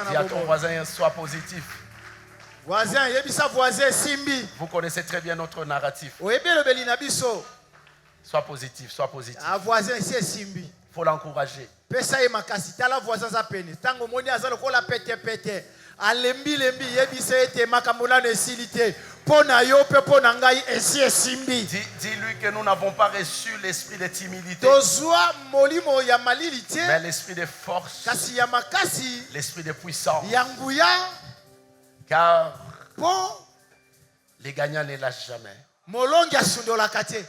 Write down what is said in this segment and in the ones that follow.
Dis à ton voisin, sois positif. Voisin, yebisa voisin simbi. Vous connaissez très bien notre narratif. Oyebelobeli na biso. Sois positif, sois positif. Ah voisin ici simbi. Il faut l'encourager. Pesa ye makasi tala voisin za pene. Tango moni azalo kola pete. Alembi yebisa ete makambo na esilite. Pona yo pe pona ngai esi simbi. Dis-lui que nous n'avons pas reçu l'esprit de timidité. Tozwa molimo ya malilite. Mais l'esprit de force. Kasi ya makasi. L'esprit de puissance. Yanguya. Car bon, les gagnants ne lâchent jamais. Molongi asundola kate.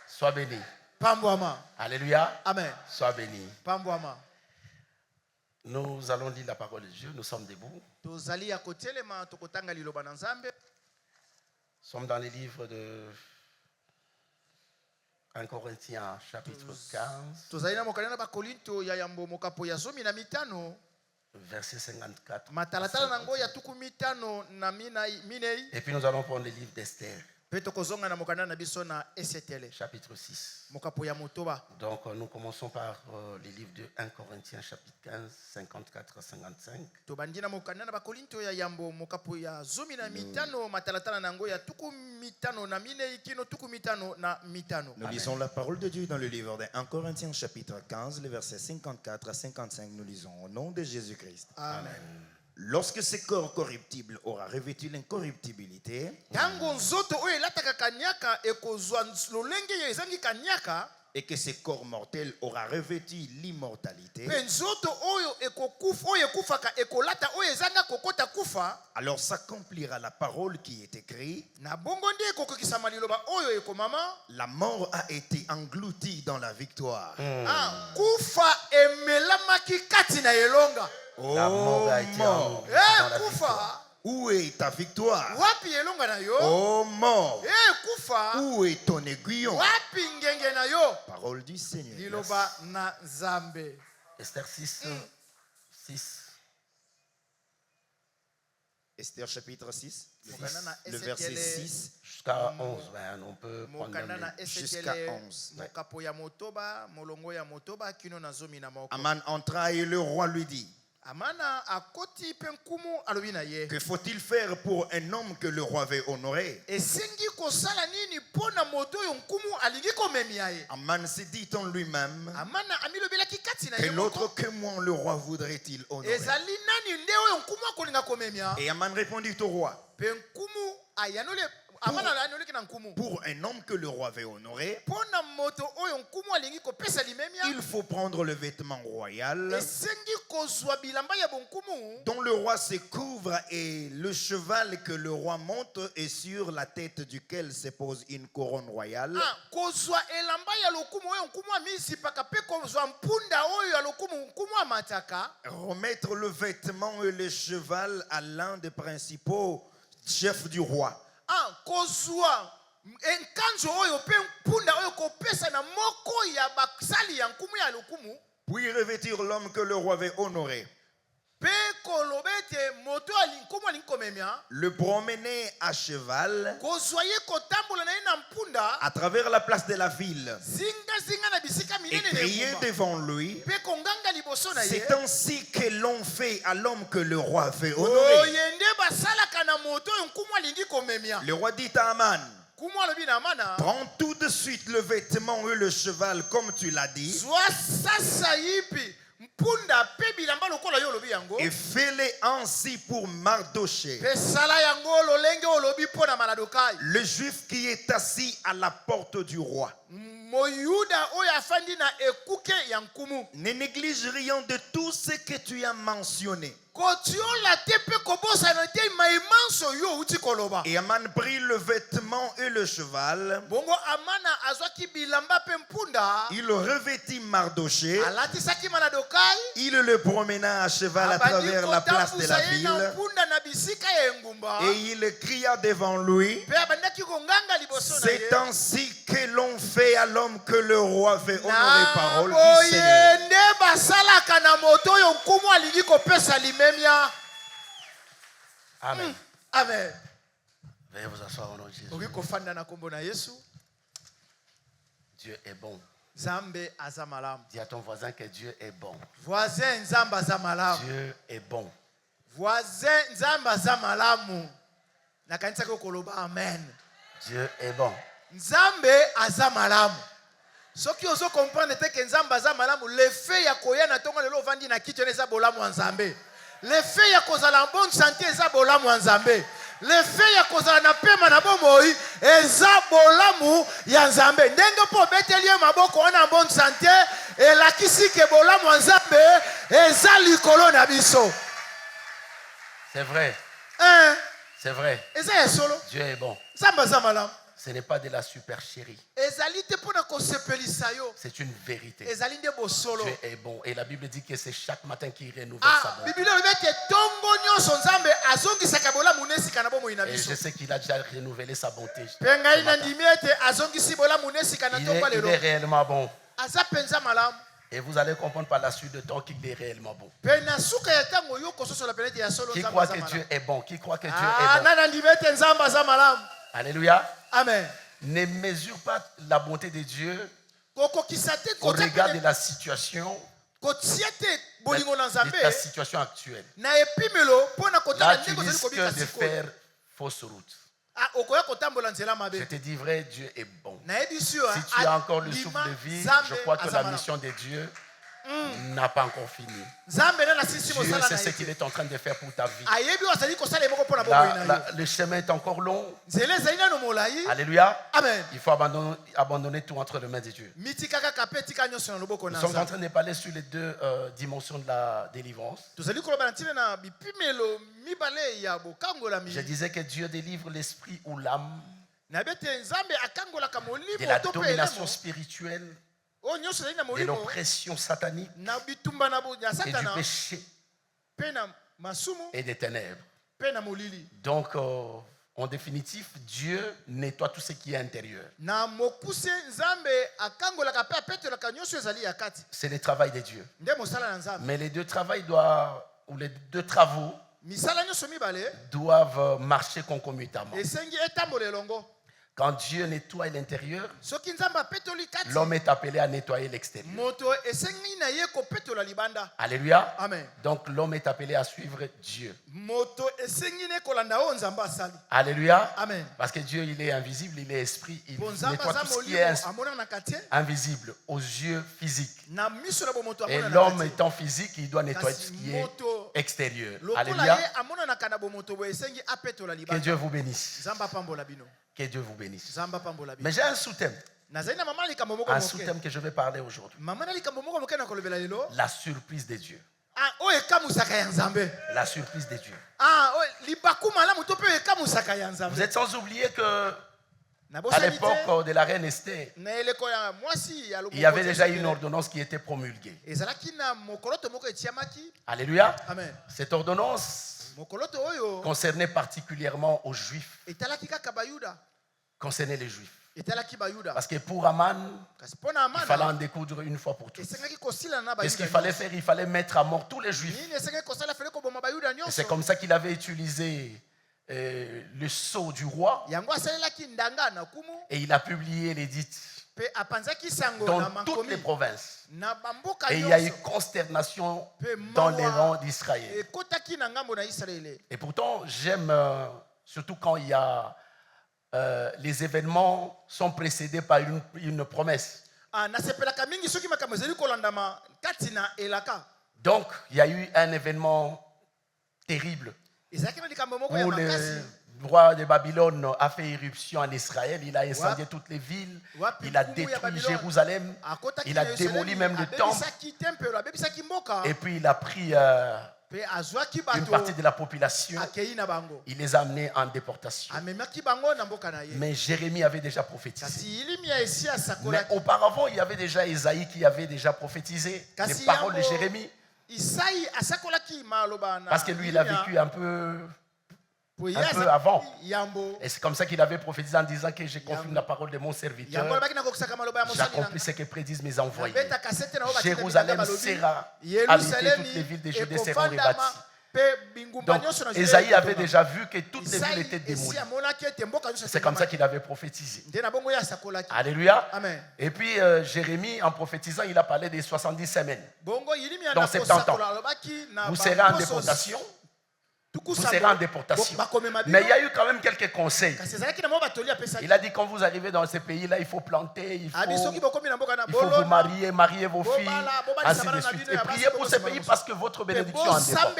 Sois béni. Pambouama. Alléluia. Amen. Sois béni. Pambouama. Nous allons lire la parole de Dieu. Nous sommes debout. Nous sommes dans les livres de 1 Corinthiens chapitre 15. Verset 54. Et puis nous allons prendre le livre d'Esther. Chapitre 6. Donc nous commençons par les livres de 1 Corinthiens chapitre 15, 54 à 55. Nous lisons la parole de Dieu dans le livre de 1 Corinthiens chapitre 15, les versets 54 à 55. Nous lisons au nom de Jésus-Christ. Amen. Lorsque ce corps corruptible aura revêtu l'incorruptibilité, et que ce corps mortel aura revêtu l'immortalité, alors s'accomplira la parole qui est écrite: la mort a été engloutie dans la victoire. La mort a été engloutie dans la victoire. Où est ta victoire? Oh mort, où est ton aiguillon? Parole du Seigneur. Esther 6, 6. Esther chapitre 6, le verset 6 jusqu'à 11. Ben, on peut prendre même jusqu'à 11. Aman entra et le roi lui dit: que faut-il faire pour un homme que le roi veut honorer? Aman se dit en lui-même: quel autre que moi le roi voudrait-il honorer? Et Aman répondit au roi: pour un homme que le roi veut honorer, il faut prendre le vêtement royal dont le roi se couvre, et le cheval que le roi monte et sur la tête duquel se pose une couronne royale. Remettre le vêtement et le cheval à l'un des principaux chefs du roi. Puis revêtir l'homme que le roi veut honorer, le promener à cheval à travers la place de la ville et crier devant lui: c'est ainsi que l'on fait à l'homme que le roi veut honorer. Le roi dit à Aman: prends tout de suite le vêtement et le cheval comme tu l'as dit, et fais-les ainsi pour Mardoché, le juif qui est assis à la porte du roi. Ne néglige rien de tout ce que tu as mentionné. Et Aman prit le vêtement et le cheval. Il revêtit Mardoché. Il le promena à cheval à travers la place de la ville. Et il cria devant lui: c'est ainsi que l'on fait à l'homme que le roi veut honorer. Parole du Seigneur. Amen. Amen. Veuillez vous asseoir au nom de Jésus. Dieu est bon. Dis à ton voisin que Dieu est bon. Dieu est bon. Voisin nzambe aza malamu. Na kanisa ko koloba amen. Dieu est bon. Nzambe aza malamu. Soki ozo comprendre te que nzambe aza malamu, le fait ya koya na tongo lelo vandi na kitchen eza bolamu wa nzambe. Le fait ya kozala en bonne santé eza bolamu wa nzambe. Le fait ya kozala na pema na bomoi eza bolamu ya nzambe. Ndenge po beteli maboko wana en bonne santé et la kisike bolamu wa nzambe eza likolo na biso. C'est vrai. C'est vrai. Dieu est bon. Ce n'est pas de la supercherie. C'est une vérité. Dieu est bon. Et la Bible dit que c'est chaque matin qu'il renouvelle sa bonté. Et je sais qu'il a déjà renouvelé sa bonté. Il est réellement bon. Et vous allez comprendre par la suite de temps qu'il est réellement bon. Qui croit que Dieu est bon? Qui croit que Dieu est bon? Alléluia. Amen. Ne mesure pas la bonté de Dieu au regard de la situation, de ta situation actuelle. Là, tu risques de faire fausse route. Je te dis vrai, Dieu est bon. Si tu as encore le souffle de vie, je crois que la mission de Dieu n'a pas encore fini. Dieu sait ce qu'il est en train de faire pour ta vie. Le chemin est encore long. Alléluia. Amen. Il faut abandonner tout entre les mains de Dieu. Nous sommes en train de parler sur les deux dimensions de la délivrance. Je disais que Dieu délivre l'esprit ou l'âme de la domination spirituelle, de l'oppression satanique et du péché et des ténèbres. Donc, en définitive, Dieu nettoie tout ce qui est intérieur. C'est le travail de Dieu. Mais les deux travaux doivent marcher concomitamment. Quand Dieu nettoie l'intérieur, l'homme est appelé à nettoyer l'extérieur. Alléluia. Amen. Donc l'homme est appelé à suivre Dieu. Alléluia. Amen. Parce que Dieu, il est invisible, il est esprit. Il nettoie tout ce qui est invisible aux yeux physiques. Et l'homme étant physique, il doit nettoyer tout ce qui est extérieur. Alléluia. Que Dieu vous bénisse. Que Dieu vous bénisse. Mais j'ai un sous-thème. Un sous-thème que je vais parler aujourd'hui. La surprise de Dieu. La surprise de Dieu. Vous êtes sans oublier que à l'époque de la reine Esther, il y avait déjà une ordonnance qui était promulguée. Alléluia. Amen. Cette ordonnance concernait particulièrement aux Juifs. Concernait les Juifs. Parce que pour Aman, il fallait en découdre une fois pour toutes. Qu'est-ce qu'il fallait faire? Il fallait mettre à mort tous les Juifs. Et c'est comme ça qu'il avait utilisé le sceau du roi. Et il a publié l'édit dans toutes les provinces. Et il y a eu consternation dans les rangs d'Israël. Et pourtant, j'aime, surtout quand il y a les événements sont précédés par une promesse. Donc, il y a eu un événement terrible où le roi de Babylone a fait irruption en Israël. Il a incendié toutes les villes. Il a détruit Jérusalem. Il a démoli même le temple. Et puis il a pris une partie de la population. Il les a amenés en déportation. Mais Jérémie avait déjà prophétisé. Mais auparavant, il y avait déjà Isaïe qui avait déjà prophétisé les paroles de Jérémie. Parce que lui, il a vécu un peu avant. Et c'est comme ça qu'il avait prophétisé en disant que je confirme la parole de mon serviteur. J'accomplis ce que prédisent mes envoyés. Jérusalem sera habitée, toutes les villes de Judée seront rebâties. Donc, Esaïe avait déjà vu que toutes les villes étaient démolies. C'est comme ça qu'il avait prophétisé. Alléluia. Amen. Et puis, Jérémie, en prophétisant, il a parlé des 70 semaines. Dans 70 ans, vous serez en déportation. vous serez en déportation. Mais il y a eu quand même quelques conseils. Il a dit quand vous arrivez dans ces pays-là, il faut planter, il faut vous marier vos filles, ainsi de suite. Et prier pour ces pays parce que votre bénédiction en dépend.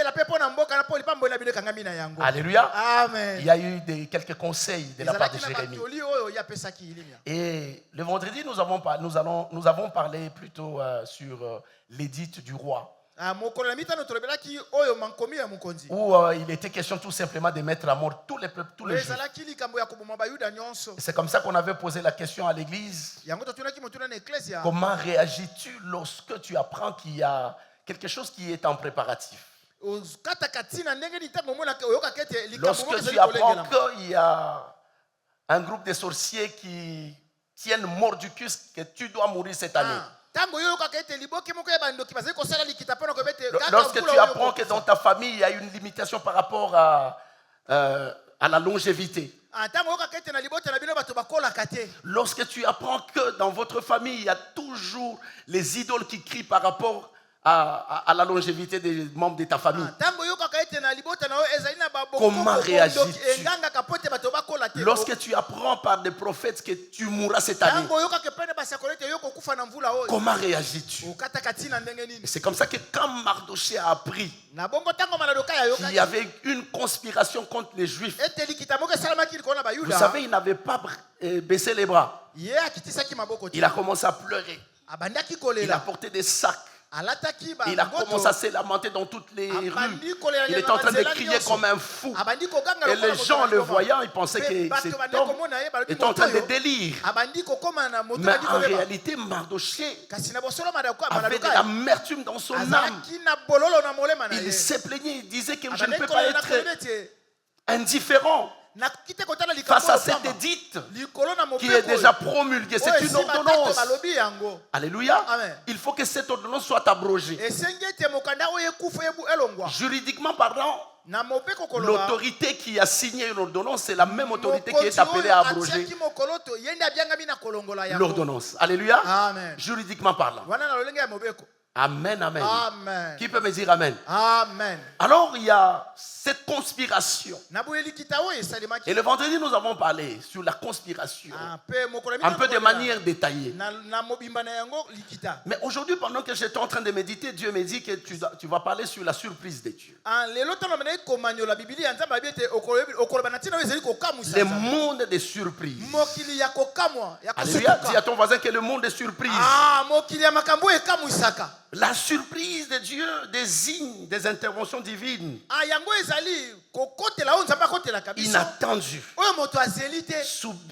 Alléluia. Amen. Il y a eu quelques conseils de la part de Jérémie. Et le vendredi, nous avons parlé plutôt sur l'édit du roi. Où il était question tout simplement de mettre à mort tous les peuples, tous les Juifs. C'est comme ça qu'on avait posé la question à l'église. Comment réagis-tu lorsque tu apprends qu'il y a quelque chose qui est en préparatif? Lorsque tu apprends qu'il y a un groupe de sorciers qui tiennent mordicus que tu dois mourir cette année. Lorsque tu apprends que dans ta famille il y a une limitation par rapport à la longévité. Lorsque tu apprends que dans votre famille il y a toujours les idoles qui crient par rapport à la longévité des membres de ta famille. Comment réagis-tu? Lorsque tu apprends par des prophètes que tu mourras cette année, comment réagis-tu? C'est comme ça que quand Mardoché a appris qu'il y avait une conspiration contre les Juifs, vous savez, il n'avait pas baissé les bras. Il a commencé à pleurer. Il a porté des sacs. Il a commencé à se lamenter dans toutes les rues. Il était en train de crier comme un fou. Et les gens le voyant, ils pensaient que cet homme était en train de délire. Mais en réalité, Mardoché avait de l'amertume dans son âme. Il se plaignait, il disait que je ne peux pas être indifférent face à cette édite qui est déjà promulguée. C'est une ordonnance. Alléluia. Il faut que cette ordonnance soit abrogée. Juridiquement parlant, l'autorité qui a signé une ordonnance, c'est la même autorité qui est appelée à abroger l'ordonnance. Alléluia. Juridiquement parlant. Amen, amen, amen. Qui peut me dire amen? Amen. Alors il y a cette conspiration. Et le vendredi nous avons parlé sur la conspiration. Un peu de manière détaillée. Mais aujourd'hui pendant que j'étais en train de méditer, Dieu me dit que tu vas parler sur la surprise de Dieu. Le monde des surprises. Alléluia. Dis à ton voisin que le monde des surprises. La surprise de Dieu désigne des interventions divines inattendues,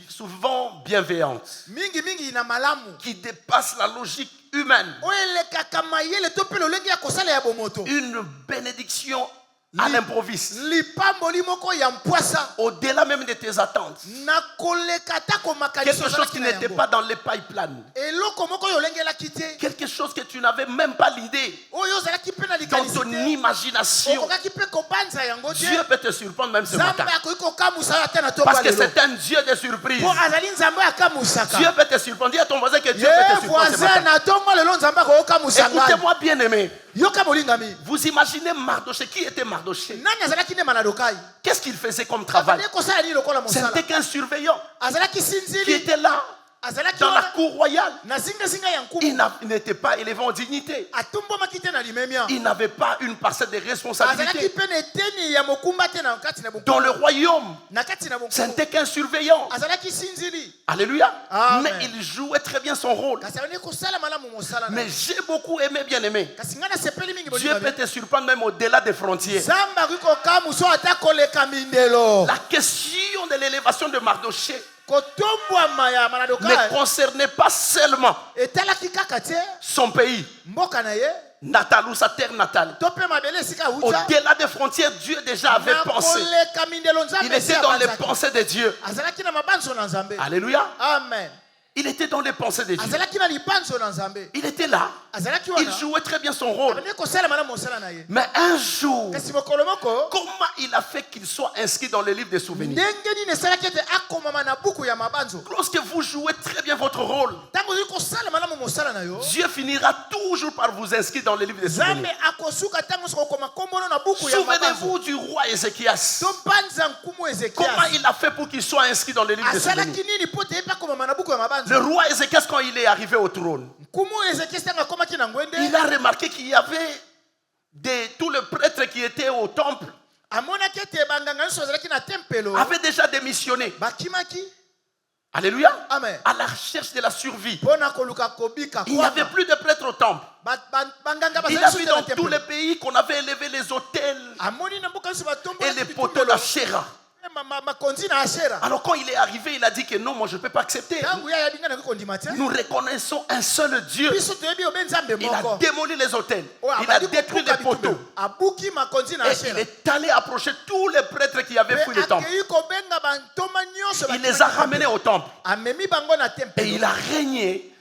souvent bienveillantes, qui dépassent la logique humaine. Une bénédiction à l'improviste, au-delà même de tes attentes, quelque chose qui n'était pas dans les pipelines, quelque chose que tu n'avais même pas l'idée dans ton imagination. Dieu peut te surprendre même ce matin parce que c'est un Dieu de surprise. Dieu peut te surprendre. Dis à ton voisin que Dieu peut te surprendre ce matin. Écoutez-moi bien aimé. Vous imaginez Mardoché? Qui était Mardoché? Qu'est-ce qu'il faisait comme travail? C'était qu'un surveillant qui était là dans la cour royale. Il n'était pas élevé en dignité. Il n'avait pas une parcelle de responsabilité dans le royaume. C'était qu'un surveillant. Alléluia. Mais il jouait très bien son rôle. Mais j'ai beaucoup aimé, bien aimé. Dieu peut te surprendre même au-delà des frontières. La question de l'élévation de Mardoché ne concernait pas seulement son pays natal ou sa terre natale. Au-delà des frontières, Dieu déjà avait pensé. Il était dans les pensées de Dieu. Alléluia. Amen. Il était dans les pensées de Dieu. Il était là. Il jouait très bien son rôle. Mais un jour, comment il a fait qu'il soit inscrit dans le livre des souvenirs? Lorsque vous jouez très bien votre rôle, Dieu finira toujours par vous inscrire dans le livre des souvenirs. Souvenez-vous du roi Ézéchias. Comment il a fait pour qu'il soit inscrit dans le livre des souvenirs? Le roi Ézéchias, quand il est arrivé au trône, il a remarqué qu'il y avait tous les prêtres qui étaient au temple avaient déjà démissionné. Alléluia. Amen. À la recherche de la survie. Il n'y avait plus de prêtres au temple. Il a vu dans tous les pays qu'on avait élevé les autels et les poteaux d'Achéra. Alors quand il est arrivé, il a dit que non, moi je ne peux pas accepter. Nous reconnaissons un seul Dieu. Il a démoli les autels. Il a détruit les poteaux. Et il est allé approcher tous les prêtres qui avaient fui le temple. Il les a ramenés au temple. Et il a régné.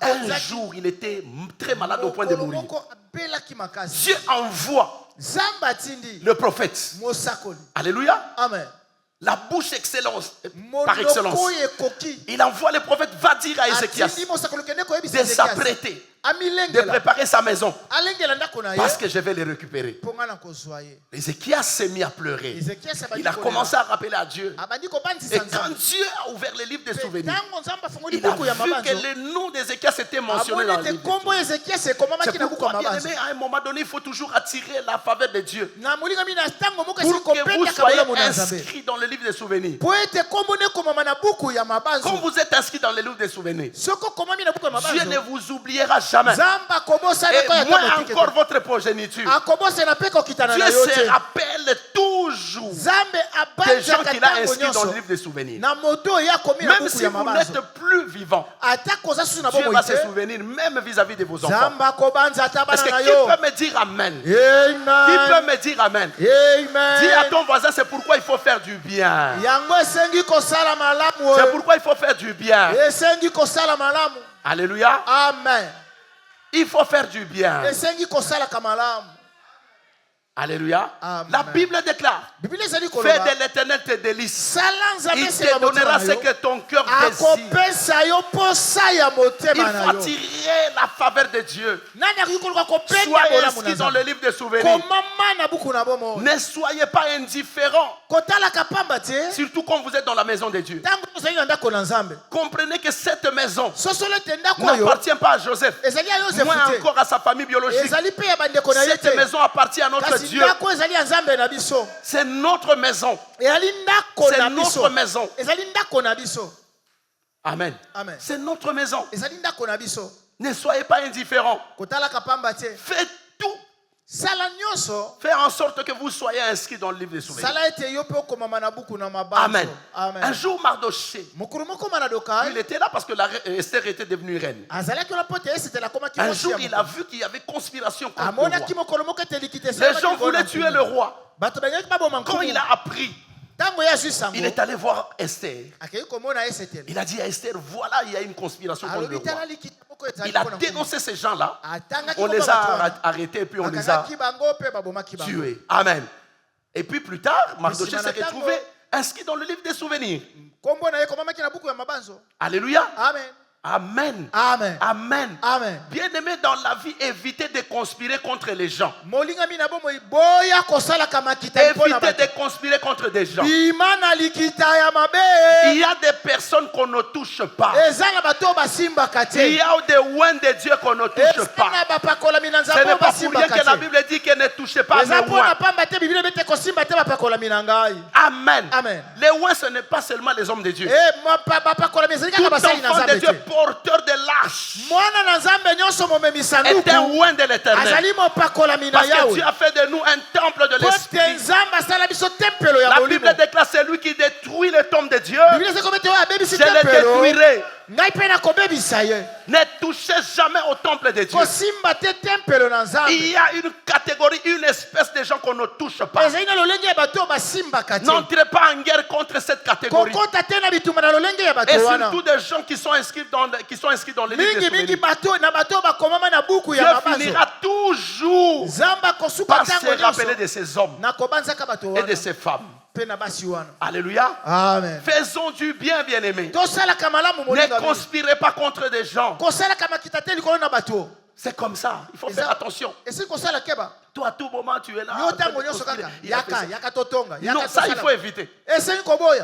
Un jour, il était très malade au point de mourir. Dieu envoie le prophète. Alléluia. Amen. La bouche excellence, par excellence. Il envoie le prophète, va dire à Ézéchias de s'apprêter, de préparer sa maison, parce que je vais les récupérer. Ézéchias s'est mis à pleurer. Il a commencé à rappeler à Dieu. Et quand Dieu a ouvert le livre des souvenirs, il a vu que le nom d'Ézéchias était mentionné dans le livre. C'est pourquoi, bien aimé, à un moment donné, il faut toujours attirer la faveur de Dieu pour que vous soyez inscrits dans le livre des souvenirs. Quand vous êtes inscrits dans le livre des souvenirs, Dieu ne vous oubliera jamais. Et moi encore votre progéniture. Dieu se rappelle toujours des gens qu'il a inscrits dans le livre des souvenirs. Même si vous n'êtes plus vivant, Dieu va se souvenir même vis-à-vis de vos enfants. Parce que qui peut me dire Amen? Qui peut me dire Amen? Dis à ton voisin, c'est pourquoi il faut faire du bien. C'est pourquoi il faut faire du bien. Alléluia. Amen. Il faut faire du bien. Alléluia. Amen. La Bible déclare: fais de l'Éternel tes délices. Il te donnera ce que ton cœur désire. Il faut attirer la faveur de Dieu. Soyez inscrits dans le livre des souvenirs. Ne soyez pas indifférents. Surtout quand vous êtes dans la maison de Dieu. Comprenez que cette maison n'appartient pas à Joseph, moins encore à sa famille biologique. Cette maison appartient à notre Dieu. C'est notre maison. C'est notre maison. Amen. C'est notre maison. Ne soyez pas indifférents. Faites tout. Faire en sorte que vous soyez inscrits dans le livre des souvenirs. Amen. Un jour, Mardoché, il était là parce que Esther était devenue reine. Un jour, il a vu qu'il y avait conspiration contre le roi. Les gens voulaient tuer le roi. Quand il a appris, il est allé voir Esther. Il a dit à Esther, voilà, il y a une conspiration contre le roi. Il a dénoncé ces gens-là. On les a arrêtés et puis on les a tués. Amen. Et puis plus tard, Mardoché s'est retrouvé inscrit dans le livre des souvenirs. Alléluia. Amen. Amen. Amen. Amen. Bien-aimé, dans la vie, évitez de conspirer contre les gens. Évitez de conspirer contre des gens. Il y a des personnes qu'on ne touche pas. Il y a des oins de Dieu qu'on ne touche pas. Ce n'est pas pour rien que la Bible dit qu'elle ne touche pas les oins. Amen. Amen. Les oins, ce n'est pas seulement les hommes de Dieu. Tout enfant de Dieu, porteur de l'arche, est un oint de l'Éternel. Parce que Dieu a fait de nous un temple de l'Esprit. La Bible déclare: celui qui détruit le temple de Dieu, je le détruirai. Ne touchez jamais au temple de Dieu. Il y a une catégorie, une espèce de gens qu'on ne touche pas. N'entrez pas en guerre contre cette catégorie. Et surtout des gens qui sont inscrits dans les livres de Dieu finira toujours par se rappeler de ces hommes et de ces femmes. Alléluia. Amen. Faisons du bien, bien-aimés. Ne conspirez pas contre des gens. C'est comme ça. Il faut faire attention. Toi, à tout moment, tu es là. Non, ça, il faut éviter.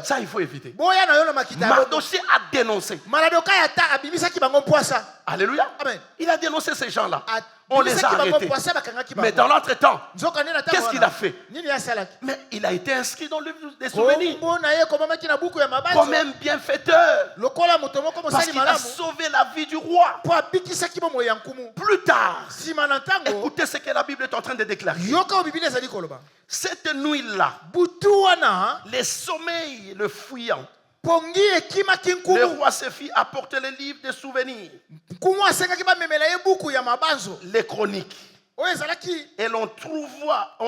Ça, il faut éviter. Mardoché a dénoncé. Alléluia. Amen. Il a dénoncé ces gens-là. On les a arrêtés. Mais dans l'entretemps, qu'est-ce qu'il a fait? Mais il a été inscrit dans le livre des souvenirs comme un bienfaiteur. Parce qu'il a sauvé la vie du roi. Plus tard, écoutez ce que la Bible est en train de déclarer. Cette nuit-là, les sommeils le fuyant, le roi se fit apporter les livres des souvenirs, les chroniques. Et on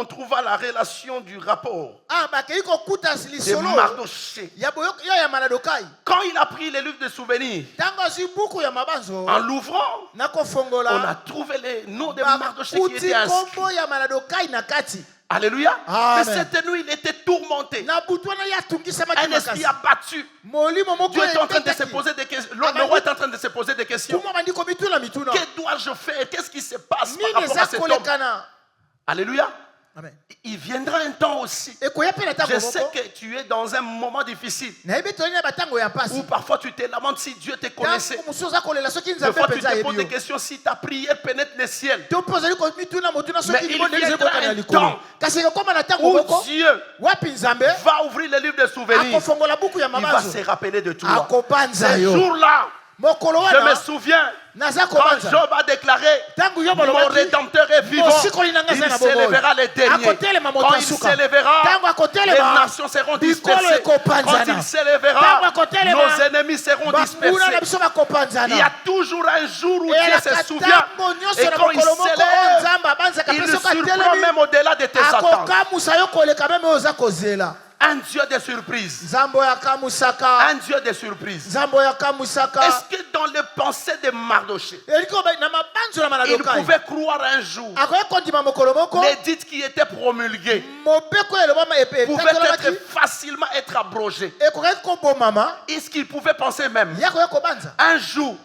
trouva la relation du rapport de Mardoché. Quand il a pris les livres de souvenirs, en l'ouvrant, on a trouvé les noms de Mardoché qui étaient inscrits. Alléluia. Amen. Mais cette nuit, il était tourmenté. Un esprit abattu. Dieu est en train de se poser des questions. Le roi est en train de se poser des questions. Que dois-je faire? Qu'est-ce qui se passe par rapport à cet homme? Alléluia. Amen. Il viendra un temps aussi. Je sais que tu es dans un moment difficile où parfois tu te lamentes si Dieu te connaissait. Des fois tu te poses des questions si ta prière pénètre le ciel. Mais il viendra un temps où Dieu va ouvrir le livre de souvenirs. Il va se rappeler de toi. Ce jour-là, je me souviens quand Job a déclaré mon rédempteur est vivant, il s'élèvera les derniers. Quand il s'élèvera, les nations seront dispersées. Quand il s'élèvera, nos ennemis seront dispersés. Il y a toujours un jour où Dieu se souvient. Et quand il s'élève, il le surprend même au-delà de tes attentes. Un Dieu de surprise. Un Dieu de surprise. Est-ce que dans les pensées de Mardoché, il pouvait croire un jour l'édit qui était promulgué pouvait facilement être abrogé? Est-ce qu'il pouvait penser même un jour,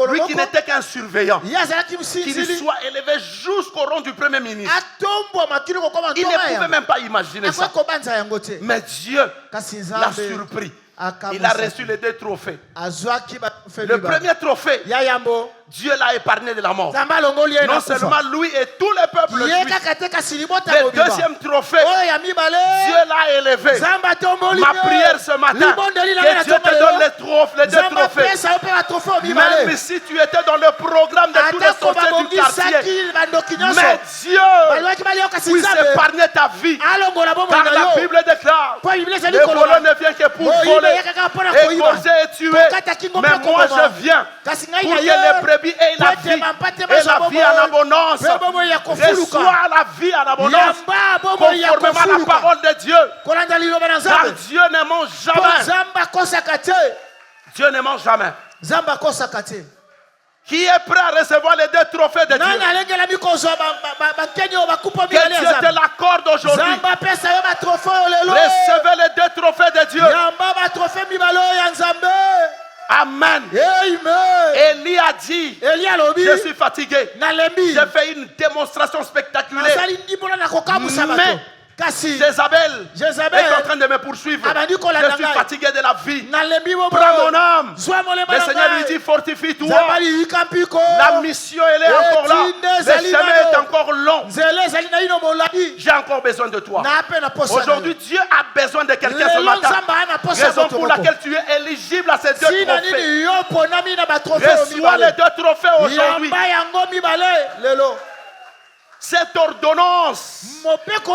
lui qui n'était qu'un surveillant, qu'il soit élevé jusqu'au rang du premier ministre? Il ne pouvait même pas imaginer ça. Mais Dieu l'a surpris. Il a reçu les 2 trophées. Le premier trophée, Dieu l'a épargné de la mort. Non seulement lui et tout le peuple juif. Le deuxième trophée, Dieu l'a élevé. Ma prière ce matin, que Dieu te donne les 2 trophées. Même si tu étais dans le programme de tous les sorciers du quartier, mais Dieu puisse épargner ta vie. Car la Bible déclare, le voleur ne vient que pour voler, égorger et tuer. Mais moi je viens pour que les brebis aient la vie, et la vie en abondance. Reçois la vie en abondance, conformément à la parole de Dieu. Car Dieu ne mange jamais. Dieu ne mange jamais. Qui est prêt à recevoir les 2 trophées de Dieu? Que Dieu te l'accorde aujourd'hui. Recevez les 2 trophées de Dieu. Amen. Élie a dit, je suis fatigué. J'ai fait une démonstration spectaculaire. Mais Jézabel est en train de me poursuivre. Je suis fatigué de la vie. Prends mon âme. Le Seigneur lui dit, fortifie-toi. La mission, elle est encore là. Le chemin est encore long. J'ai encore besoin de toi. Aujourd'hui, Dieu a besoin de quelqu'un ce matin. Raison pour laquelle tu es éligible à ces 2 trophées. Reçois les 2 trophées aujourd'hui. Cette ordonnance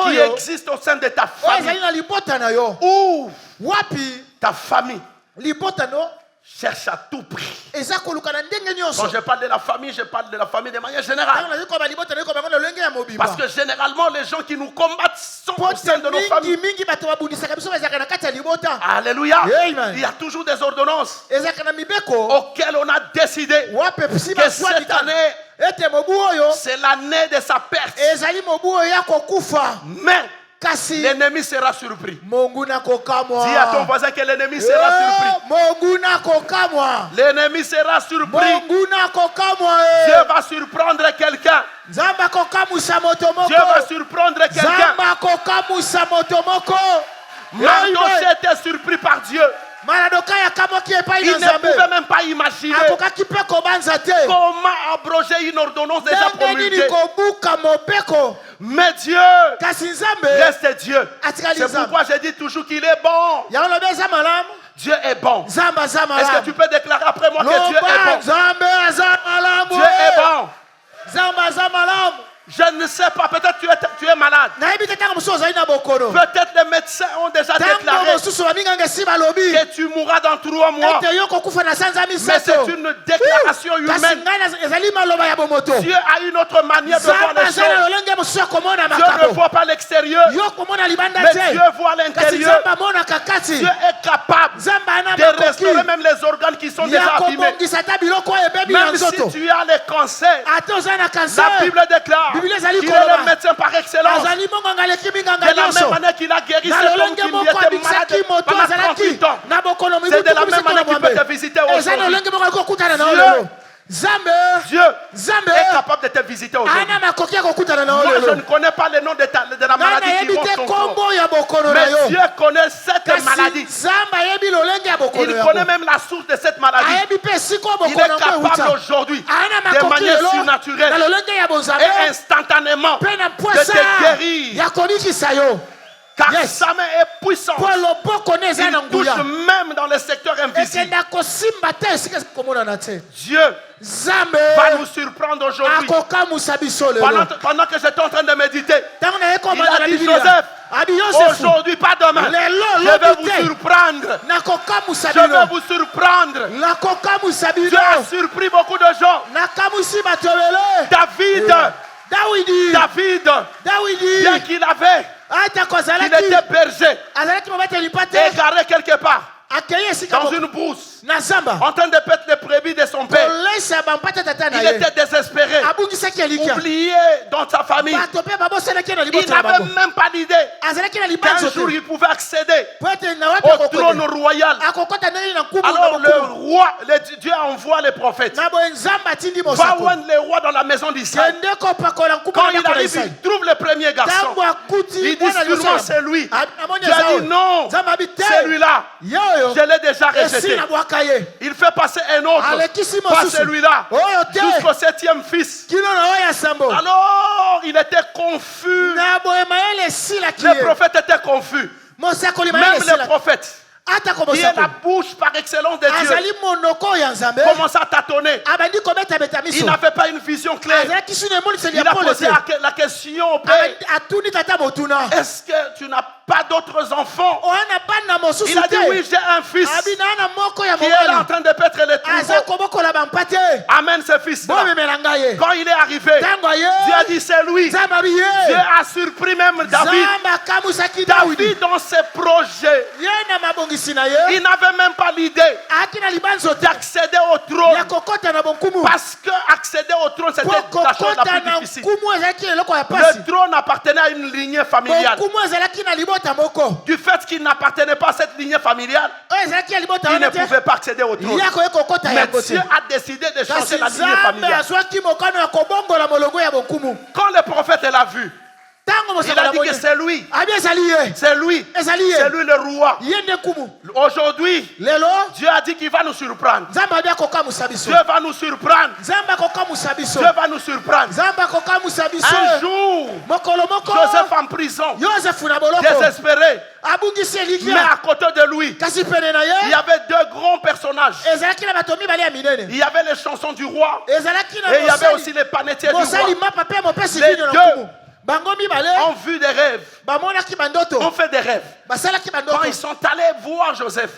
qui existe au sein de ta famille, ouvre ta famille. cherche à tout prix. Quand je parle de la famille, je parle de la famille de manière générale. Parce que généralement, les gens qui nous combattent sont au sein de nos familles. Alléluia. Il y a toujours des ordonnances auxquelles on a décidé que cette année, c'est l'année de sa perte. Mais l'ennemi sera surpris. Dis à ton voisin que l'ennemi sera surpris. L'ennemi sera surpris. Dieu va surprendre quelqu'un. Dieu va surprendre quelqu'un. Mardoché était surpris par Dieu. Il ne pouvait même pas imaginer comment abroger une ordonnance déjà promulguée. Mais Dieu reste Dieu. C'est pourquoi je dis toujours qu'il est bon. Dieu est bon. Est-ce que tu peux déclarer après moi que Dieu est bon? Dieu est bon. Je ne sais pas, peut-être tu es malade. Peut-être les médecins ont déjà déclaré que tu mourras dans 3 mois. Mais c'est une déclaration humaine. Dieu a une autre manière de voir les choses. Dieu ne voit pas l'extérieur, mais Dieu voit l'intérieur. Dieu est capable de restaurer même les organes qui sont déjà abîmés. Même si tu as les cancers, la Bible déclare qu'il est le médecin par excellence. De la même manière qu'il a guéri cet homme qui était malade pendant 38 ans. C'est de la même manière qu'il peut te visiter aujourd'hui. Dieu est capable de te visiter aujourd'hui. Moi, je ne connais pas le nom de la maladie qui ronge ton corps. Mais Dieu connaît cette maladie. Il connaît même la source de cette maladie. Il est capable aujourd'hui, de manière surnaturelle et instantanément, de te guérir. Car sa main est puissante. Il touche même dans le secteur invisible. Dieu va nous surprendre aujourd'hui. Pendant que j'étais en train de méditer, il a dit Joseph, aujourd'hui, pas demain, je vais vous surprendre. Je vais vous surprendre. Dieu a surpris beaucoup de gens. David, bien qu'il était berger, égaré quelque part, dans une brousse, en train de perdre les brebis de son père. Il était désespéré, oublié dans sa famille. Il n'avait même pas l'idée qu'un jour il pouvait accéder au trône royal. Alors le roi, Dieu envoie les prophètes. Va voir les rois dans la maison d'Israël. Quand il arrive, il trouve le premier garçon. Il dit sûrement c'est lui. Dieu a dit non, celui-là, je l'ai déjà rejeté. Il fait passer un autre, pas celui-là, jusqu'au 7e fils. Alors il était confus. Le prophète était confus. Même le prophète, qui est la bouche par excellence de Dieu, commence à tâtonner. Il n'avait pas une vision claire. Il a posé la question au père, est-ce que tu n'as pas d'autres enfants? Il a dit oui, j'ai un fils qui est là en train de paître les troupeaux. Amène ce fils-là. Quand il est arrivé, Dieu a dit c'est lui. Dieu a surpris même David. David dans ses projets, il n'avait même pas l'idée d'accéder au trône. Parce que accéder au trône, c'était la chose la plus difficile. Le trône appartenait à une lignée familiale. Du fait qu'il n'appartenait pas à cette lignée familiale, il ne pouvait pas accéder au trône. Mais Dieu a décidé de changer la lignée familiale. Quand le prophète l'a vu, il a dit que c'est lui. C'est lui. C'est lui le roi. Aujourd'hui, Dieu a dit qu'il va nous surprendre. Dieu va nous surprendre. Dieu va nous surprendre. Un jour, Joseph en prison, désespéré. Mais à côté de lui, il y avait 2 grands personnages. Il y avait les chansons du roi et il y avait aussi les panetiers du roi. Les 2 ont vu des rêves. On fait des rêves. Quand ils sont allés voir Joseph,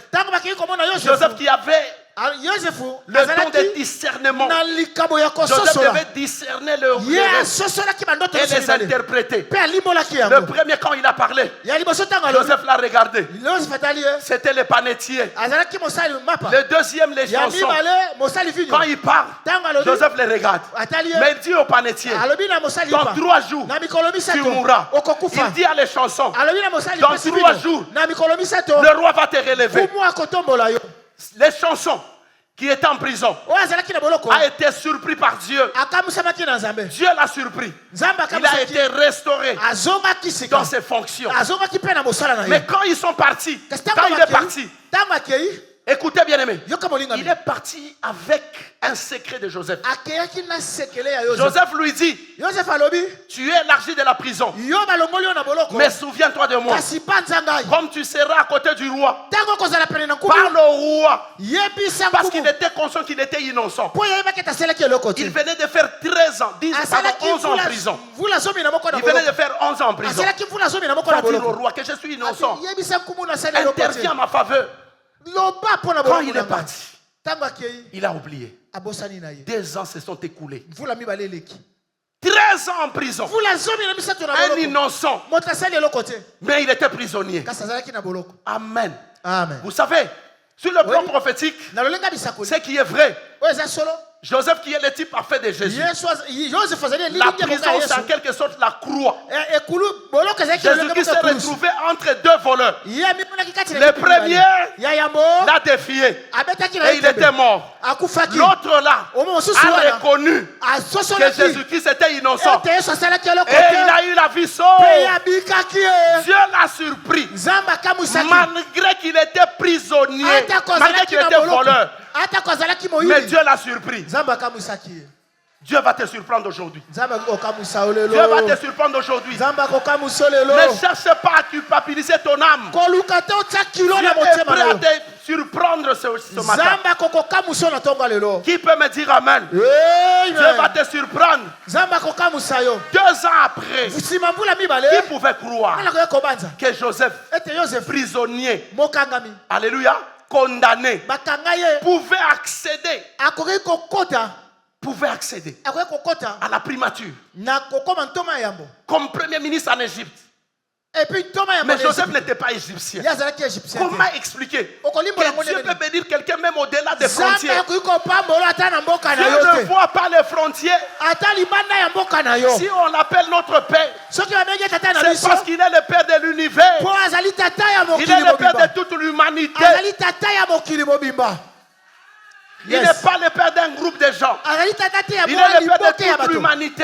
Joseph qui avait le don de discernement. Joseph devait discerner le rêve et les interpréter. Le premier, quand il a parlé, Joseph l'a regardé. C'était le panetier. Le deuxième, les chansons. Quand il parle, Joseph les regarde. Mais il dit au panetier, dans 3 jours, tu mourras. Il dit à les chansons, dans 3 jours, le roi va te relever. Les chansons qui étaient en prison a été surpris par Dieu. Dieu l'a surpris. Il a été restauré dans ses fonctions. Mais quand ils sont partis, quand il est parti, écoutez bien aimé, il est parti avec un secret de Joseph. Joseph lui dit, tu es élargi de la prison, mais souviens-toi de moi. Comme tu seras à côté du roi, parle au roi, parce qu'il était conscient qu'il était innocent. Il venait de faire 13 ans, 11 ans en prison. Il venait de faire 11 ans en prison. Va dire au roi que je suis innocent. Interviens en ma faveur. Quand il est parti, il a oublié. 2 ans se sont écoulés. 13 ans en prison. Un innocent. Mais il était prisonnier. Amen. Vous savez, sur le plan prophétique, ce qui est vrai, Joseph qui est le type parfait de Jésus. La prison, c'est en quelque sorte la croix. Jésus-Christ s'est retrouvé entre 2 voleurs. Le premier l'a défié et il était mort. L'autre là a reconnu que Jésus-Christ était innocent et il a eu la vie sauve. Dieu l'a surpris malgré qu'il était prisonnier, malgré qu'il était voleur. Mais Dieu l'a surpris. Dieu va te surprendre aujourd'hui. Dieu va te surprendre aujourd'hui. Ne cherche pas à culpabiliser ton âme. Dieu est prêt à te surprendre ce matin. Qui peut me dire Amen? Dieu va te surprendre. 2 ans après, qui pouvait croire que Joseph, prisonnier, alléluia, condamné, pouvait accéder à la primature comme premier ministre en Égypte. Mais Joseph n'était pas égyptien. Comment expliquer que Dieu peut bénir quelqu'un même au-delà des frontières? Dieu ne voit pas les frontières. Si on l'appelle notre Père, c'est parce qu'il est le Père de l'univers. Il est le Père de toute l'humanité. Il n'est pas le Père d'un groupe de gens. Il est le Père de toute l'humanité.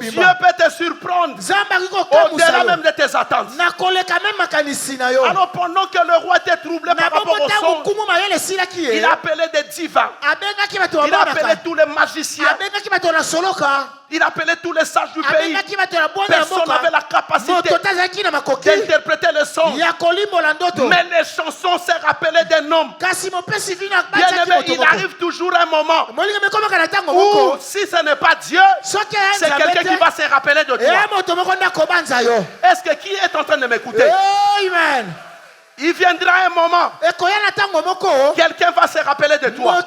Dieu peut te surprendre au-delà même de tes attentes. Alors pendant que le roi était troublé par rapport au son, il a appelé des divins. Il a appelé tous les magiciens. Il appelait tous les sages du pays. Personne n'avait la capacité d'interpréter le son. Mais les chansons s'est rappelées d'un homme. Bien aimé, il arrive toujours un moment où si ce n'est pas Dieu, c'est quelqu'un qui va se rappeler de toi. Est-ce que qui est en train de m'écouter? Amen. Il viendra un moment, quelqu'un va se rappeler de toi.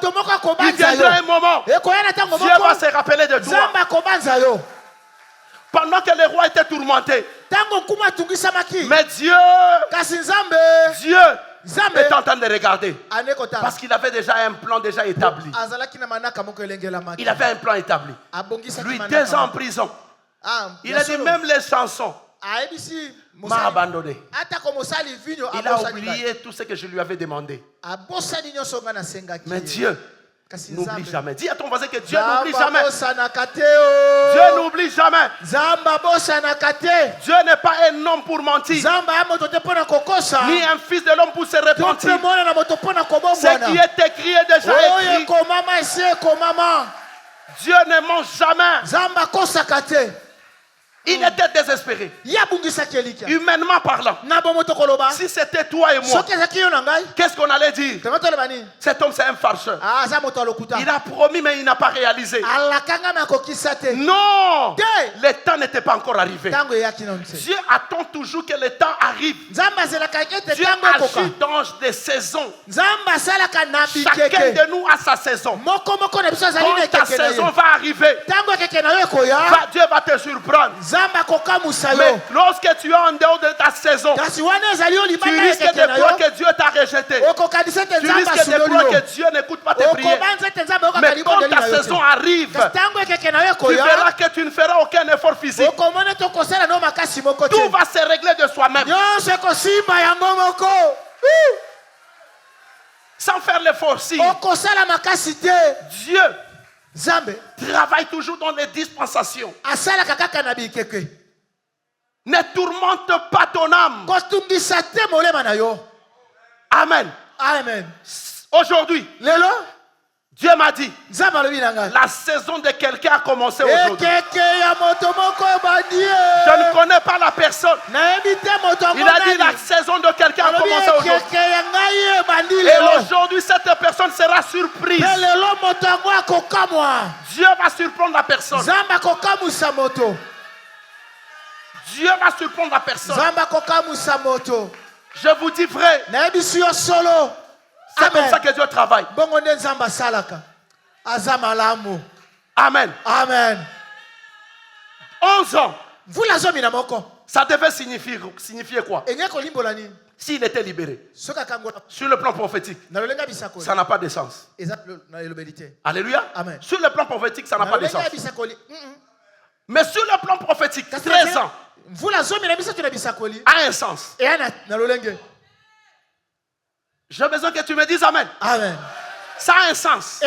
Il viendra un moment, Dieu va se rappeler de toi. Pendant que le roi était tourmenté, mais Dieu est en train de regarder. Parce qu'il avait déjà un plan déjà établi. Il avait un plan établi. Lui, 2 ans en prison. Il a dit même les chansons. M'a abandonné. Il a oublié tout ce que je lui avais demandé. Mais Dieu n'oublie jamais. Dis à ton voisin que Dieu n'oublie jamais. Dieu n'oublie jamais. Dieu n'est pas un homme pour mentir, ni un fils de l'homme pour se repentir. Ce qui est écrit est déjà écrit. Dieu ne ment jamais. Il était désespéré. Humainement parlant. Si c'était toi et moi, qu'est-ce qu'on allait dire? Cet homme, c'est un farceur. Il a promis, mais il n'a pas réalisé. Non! Le temps n'était pas encore arrivé. Dieu attend toujours que le temps arrive. Dieu agit dans des saisons. Chacun de nous a sa saison. Quand ta saison va arriver, Dieu va te surprendre. Mais lorsque tu es en dehors de ta saison, tu risques de croire que Dieu t'a rejeté. Tu risques de croire que Dieu n'écoute pas tes prières. Mais quand ta saison arrive, tu verras que tu ne feras aucun effort physique. Tout va se régler de soi-même. Sans faire l'effort. Dieu travaille toujours dans les dispensations. Ne tourmente pas ton âme. Amen. Amen. Aujourd'hui, Dieu m'a dit, la saison de quelqu'un a commencé aujourd'hui. Je ne connais pas la personne. Il a dit la saison de quelqu'un a commencé aujourd'hui. Et aujourd'hui, cette personne sera surprise. Dieu va surprendre la personne. Dieu va surprendre la personne. Je vous dis vrai. C'est comme ça que Dieu travaille. Amen. Amen. 11 ans. Ça devait signifier quoi? S'il était libéré. Sur le plan prophétique, ça n'a pas de sens. Alléluia. Amen. Sur le plan prophétique, ça n'a pas de sens. Mais sur le plan prophétique, 13 ans a un sens. J'ai besoin que tu me dises Amen. Amen. Ça a un sens.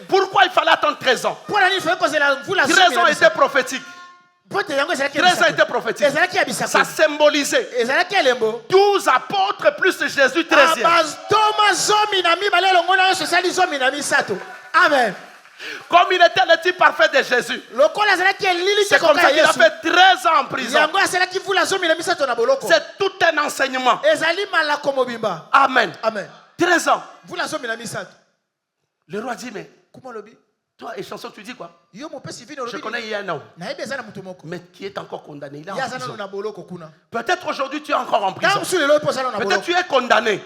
Pourquoi il fallait attendre 13 ans? 13 ans était prophétique. 13 ans était prophétique. Ça symbolisait 12 apôtres plus Jésus 13e. Amen. Comme il était le type parfait de Jésus. C'est comme ça qu'il a fait 13 ans en prison. C'est tout un enseignement. Amen. Amen. 13 ans. Le roi dit, mais toi, et chanson, tu dis quoi? Je connais il y a un homme, mais qui est encore condamné. Il est en prison. Peut-être aujourd'hui tu es encore en prison. Peut-être tu es condamné.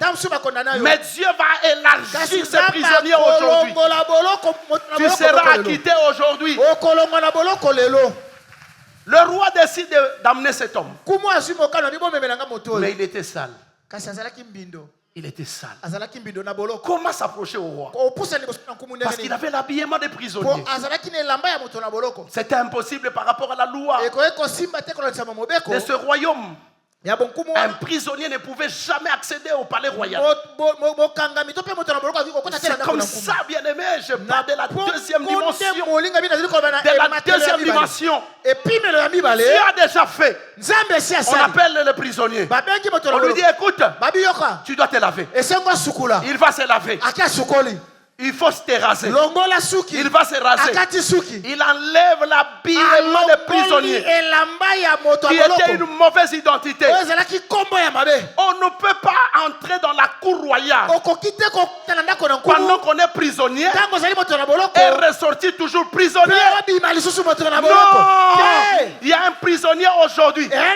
Mais Dieu va élargir ses prisonniers aujourd'hui. Tu seras acquitté aujourd'hui. Le roi décide d'amener cet homme. Mais il était sale. Il était sale. Comment s'approcher au roi? Parce qu'il avait l'habillement des prisonniers. C'était impossible par rapport à la loi de ce royaume. Un prisonnier ne pouvait jamais accéder au palais royal. C'est comme ça, bien aimé, je parle de la deuxième dimension. De la deuxième dimension. Dieu a déjà fait. On appelle le prisonnier. On lui dit, écoute, tu dois te laver. Il va se laver. Il faut se terrasser. Il va se raser. Il enlève l'habillement des prisonniers qui était une mauvaise identité. On ne peut pas entrer dans la cour royale pendant qu'on est prisonnier et ressortir toujours prisonnier. Non! Il y a un prisonnier aujourd'hui qui a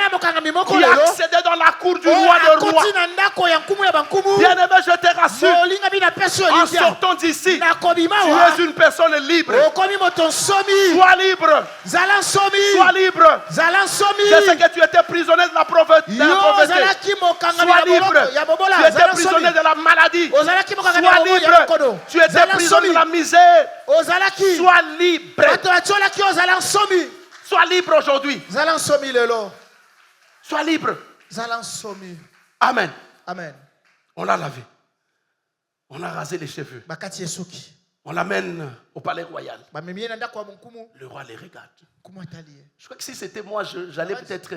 accédé dans la cour du roi de rois. Bien aimé, je te rassure, en sortant d'ici, tu es une personne libre. Sois libre. Sois libre. Je sais que tu étais prisonnier de la pauvreté. Sois libre. Tu étais prisonnier de la maladie. Sois libre. Tu étais prisonnier de la misère. Sois libre. Sois libre aujourd'hui. Sois libre. Amen. Amen. On l'a lavé. On a rasé les cheveux. On l'amène au palais royal. Le roi les regarde. Je crois que si c'était moi, j'allais peut-être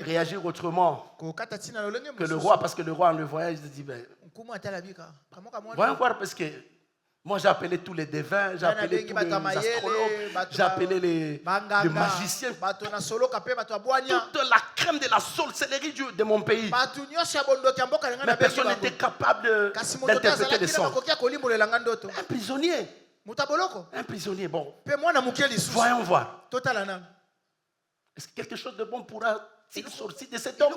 réagir autrement que le roi. Parce que le roi, en le voyant, il se dit, ben, voyons voir, parce que Moi, j'ai appelé tous les devins, j'ai appelé tous les astrologues, j'ai appelé les magiciens. Toute la crème de la sorcellerie de mon pays. Mais personne n'était capable d'interpréter les sons. Un prisonnier. Un prisonnier, bon. Voyons voir. Est-ce que quelque chose de bon pourra-t-il sortir de cet homme?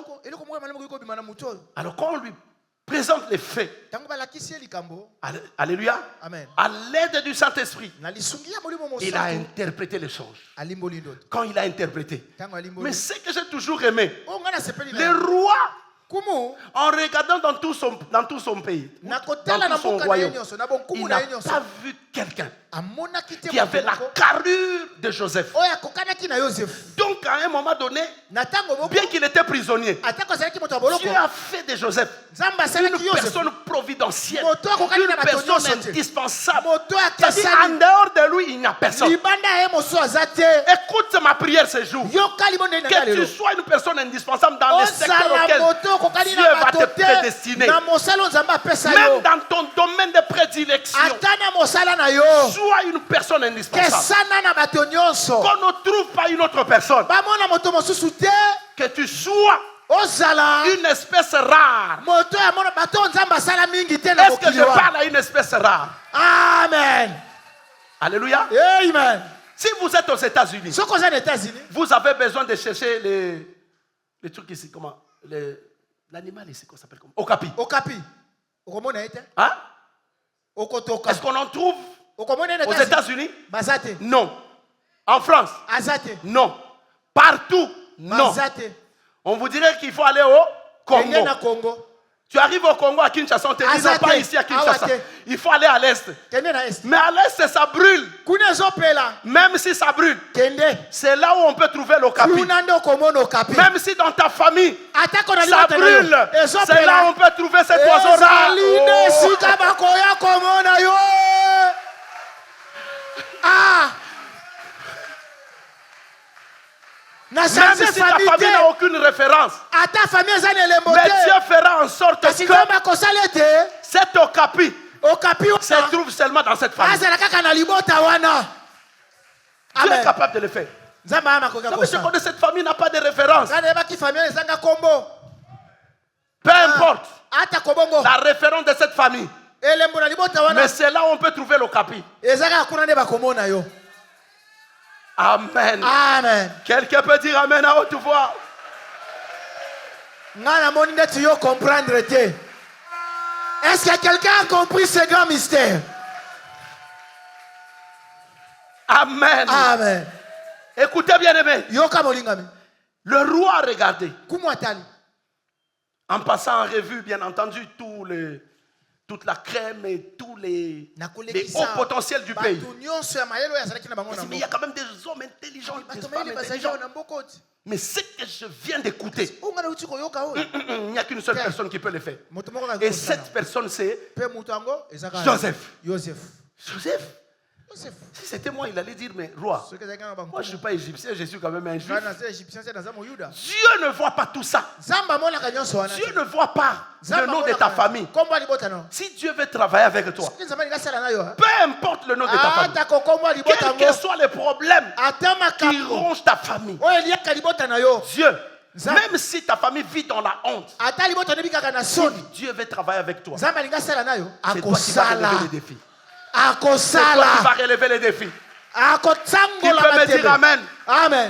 Alors quand on lui présente les faits, alléluia, amen, à l'aide du Saint-Esprit, il a interprété les choses. Quand il a interprété, mais ce que j'ai toujours aimé, le roi, en regardant dans tout son pays, dans tout son royaume, il n'a pas vu quelqu'un qui avait la carrure de Joseph. Donc à un moment donné, bien qu'il était prisonnier, Dieu a fait de Joseph une personne providentielle, une personne indispensable. C'est-à-dire en dehors de lui, il n'y a personne. Écoute ma prière ce jour. Que tu sois une personne indispensable dans le secteur auquel Dieu va te prédestiner. Même dans ton domaine de prédilection, sois une personne indispensable. Qu'on ne trouve pas une autre personne. Que tu sois une espèce rare. Est-ce que je parle à une espèce rare? Amen. Alléluia. Amen. Si vous êtes aux États-Unis, vous avez besoin de chercher les trucs ici. Comment? L'animal ici, qu'on s'appelle comment? Okapi. Okapi. Hein? Est-ce qu'on en trouve aux États-Unis? Non. En France? Non. Partout? Non. On vous dirait qu'il faut aller au Congo. Tu arrives au Congo à Kinshasa, on te dit non, pas ici à Kinshasa. Il faut aller à l'est. Mais à l'est, ça brûle. Même si ça brûle, c'est là où on peut trouver l'Okapi. Même si dans ta famille, ça brûle, c'est là où on peut trouver cet oiseau rare. Même si ta famille n'a aucune référence, mais Dieu fera en sorte que cet Okapi se trouve seulement dans cette famille. Dieu est capable de le faire. Je connais cette famille n'a pas de référence. Peu importe la référence de cette famille, mais c'est là où on peut trouver l'Okapi. Amen. Amen. Quelqu'un peut dire amen à haute voix. Est-ce que quelqu'un a compris ce grand mystère? Amen. Amen. Écoutez bien aimé. Le roi a regardé. En passant en revue, bien entendu, toute la crème et tous les hauts potentiels du pays. Mais il y a quand même des hommes intelligents, des femmes intelligentes. Mais ce que je viens d'écouter, il n'y a qu'une seule personne qui peut le faire. Et cette personne, c'est Joseph. Joseph. Si c'était moi, il allait dire, mais roi, moi je ne suis pas égyptien, je suis quand même un juif. Dieu ne voit pas tout ça. Dieu ne voit pas le nom de ta famille. Si Dieu veut travailler avec toi, peu importe le nom de ta famille, quels que soient les problèmes qui rongent ta famille, Dieu, même si ta famille vit dans la honte, si Dieu veut travailler avec toi, c'est toi qui vas relever les défis. C'est toi qui vas relever les défis. Tu peux me dire amen. Amen.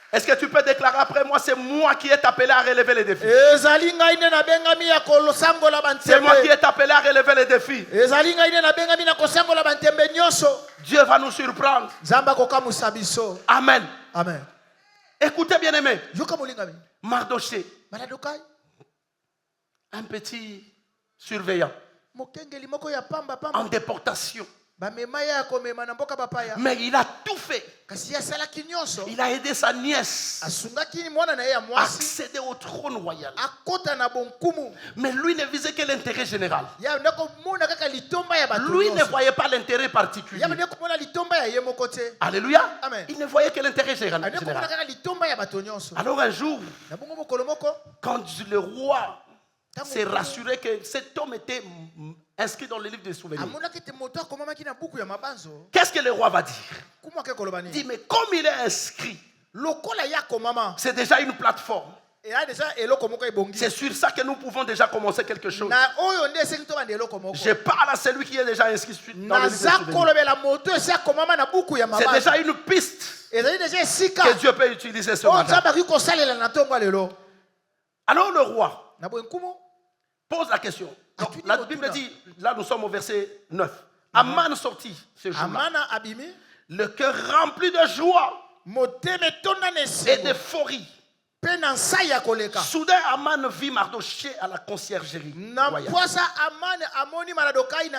Est-ce que tu peux déclarer après moi, c'est moi qui est appelé à relever les défis? C'est moi qui est appelé à relever les défis. Dieu va nous surprendre. Amen. Amen. Écoutez bien aimé. Mardoché, un petit surveillant en déportation. Mais il a tout fait. Il a aidé sa nièce à accéder au trône royal. Mais lui ne visait que l'intérêt général. Lui ne voyait pas l'intérêt particulier. Alléluia. Il ne voyait que l'intérêt général. Alors un jour, quand le roi s'est rassuré que cet homme était inscrit dans le livre des souvenirs. Qu'est-ce que le roi va dire? Il dit, mais comme il est inscrit, c'est déjà une plateforme. C'est sur ça que nous pouvons déjà commencer quelque chose. Je parle à celui qui est déjà inscrit dans le livre des souvenirs. C'est déjà une piste que Dieu peut utiliser ce matin. Alors le roi pose la question. Donc, la Bible dit, là nous sommes au verset 9. Aman sortit ce jour-là, le cœur rempli de joie et d'euphorie. Soudain, Aman vit Mardochée à la conciergerie.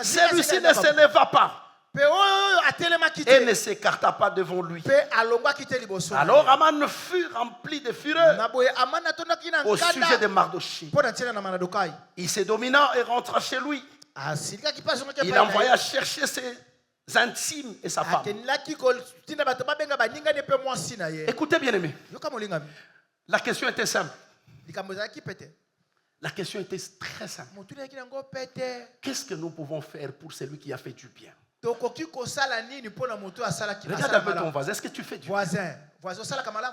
Celui-ci ne se leva pas et ne s'écarta pas devant lui. Alors Aman fut rempli de fureur au sujet de Mardochée. Il se domina et rentra chez lui. Il envoya chercher ses intimes et sa femme. Écoutez bien aimé, la question était simple. La question était très simple. Qu'est-ce que nous pouvons faire pour celui qui a fait du bien? Regarde un peu ton voisin. Est-ce que tu fais du bien?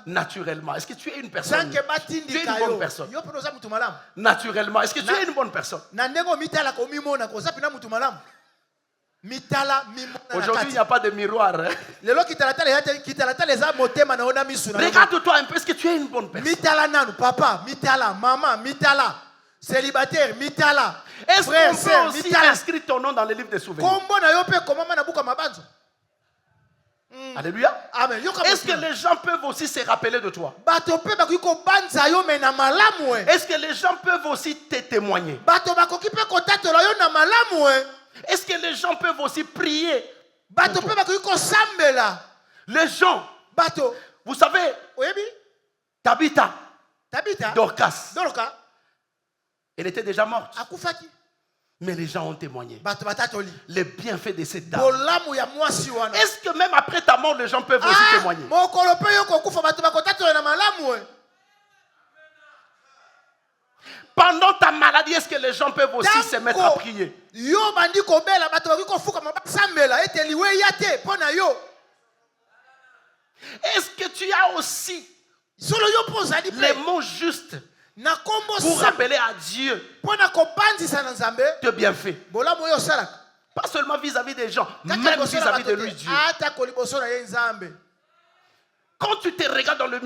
Naturellement. Est-ce que tu es une personne? Tu es une bonne personne. Naturellement. Est-ce que tu es une bonne personne? Aujourd'hui, il n'y a pas de miroir. Hein? Regarde-toi un peu. Est-ce que tu es une bonne personne? Papa, mitala, maman, mitala. Célibataire, mitala. Est-ce qu'on peut aussi inscrire ton nom dans le livre des souvenirs? Alléluia. Amen. Est-ce que les gens peuvent aussi se rappeler de toi? Est-ce que les gens peuvent aussi te témoigner? Est-ce que les gens peuvent aussi prier? Les gens, vous savez, Tabitha, Dorcas, elle était déjà morte. Mais les gens ont témoigné. Les bienfaits de cette dame. Est-ce que même après ta mort, les gens peuvent aussi témoigner? Pendant ta maladie, est-ce que les gens peuvent aussi se mettre à prier? Est-ce que tu as aussi les mots justes pour rappeler à Dieu de bienfaits? Pas seulement vis-à-vis des gens, même vis-à-vis de lui, Dieu. Quand tu te regardes dans le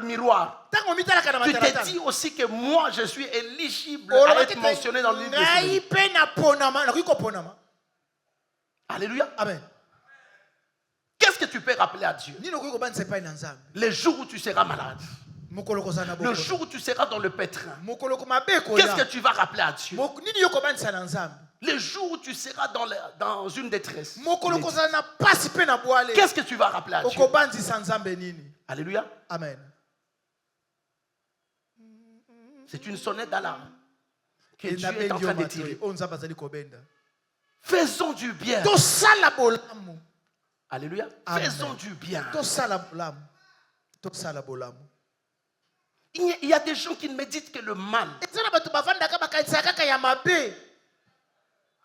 miroir, tu te dis aussi que moi, je suis éligible à être mentionné dans le livre des souvenirs. Alléluia. Amen. Qu'est-ce que tu peux rappeler à Dieu? Les jours où tu seras malade, le jour où tu seras dans le pétrin, qu'est-ce que tu vas rappeler à Dieu? Le jour où tu seras dans une détresse, qu'est-ce que tu vas rappeler à Dieu? Alléluia. Amen. C'est une sonnette d'alarme que Dieu est en train de tirer. Faisons du bien. Alléluia. Faisons du bien. Il y a des gens qui ne méditent que le mal.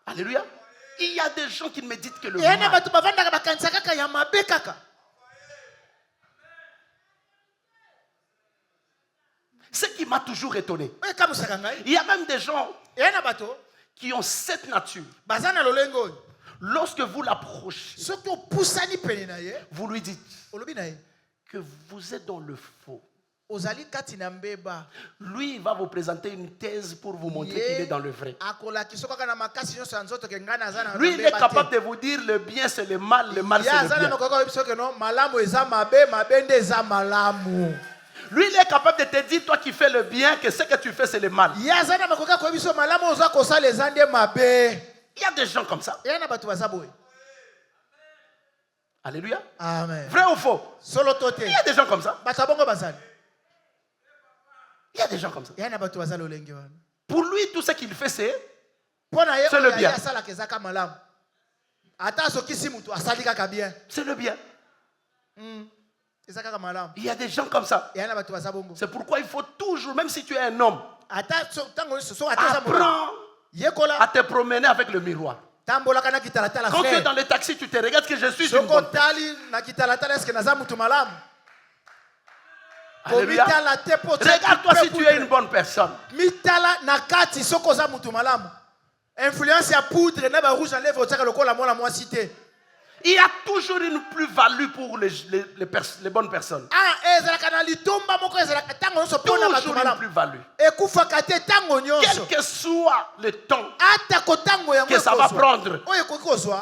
Alléluia. Il y a des gens qui ne méditent que le mal. Ce qui m'a toujours étonné. Il y a même des gens qui ont cette nature. Lorsque vous l'approchez, vous lui dites que vous êtes dans le faux. Lui, il va vous présenter une thèse pour vous montrer qu'il est dans le vrai. Lui, il est capable de vous dire le bien c'est le mal c'est le bien. Lui, il est capable de te dire, toi qui fais le bien, que ce que tu fais c'est le mal. Il y a des gens comme ça. Alléluia. Amen. Vrai ou faux? Il y a des gens comme ça. Il y a des gens comme ça. Pour lui, tout ce qu'il fait, c'est le bien. C'est le bien. Il y a des gens comme ça. C'est pourquoi il faut toujours, même si tu es un homme, apprends à te promener avec le miroir. Quand tu es dans le taxi, tu te regardes que je suis une bonne personne. Alléluia. Regarde-toi si tu es une bonne personne. Influence à poudre, rouge en lèvres, il y a toujours une plus-value pour les bonnes personnes. Toujours une plus-value. Quel que soit le temps que ça va prendre,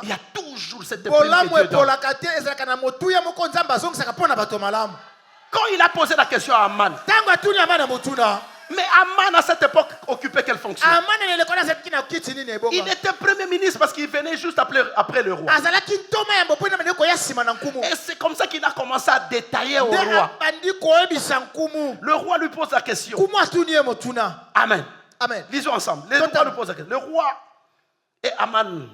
il y a toujours cette prime que Dieu donne. Quand il a posé la question à Aman, mais Aman à cette époque occupait quelle fonction? Il était premier ministre parce qu'il venait juste après le roi. Et c'est comme ça qu'il a commencé à détailler au roi. Le roi lui pose la question. Amen. Amen. Lisons ensemble. Le roi lui pose la question. Le roi et Aman.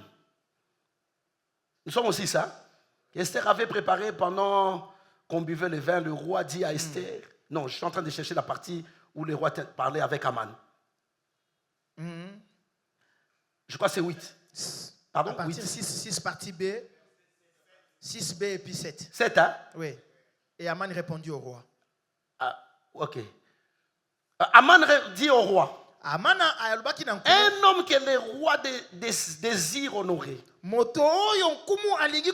Nous sommes aussi ça. Esther avait préparé pendant qu'on buvait le vin. Le roi dit à Esther. Non, je suis en train de chercher la partie où le roi parlait avec Aman. Je crois que c'est 8. Pardon, 8. 6 partie B, 6B et puis 7. 7, hein? Oui. Et Aman répondit au roi. Ah, ok. Aman dit au roi. Un homme que le roi désire honorer.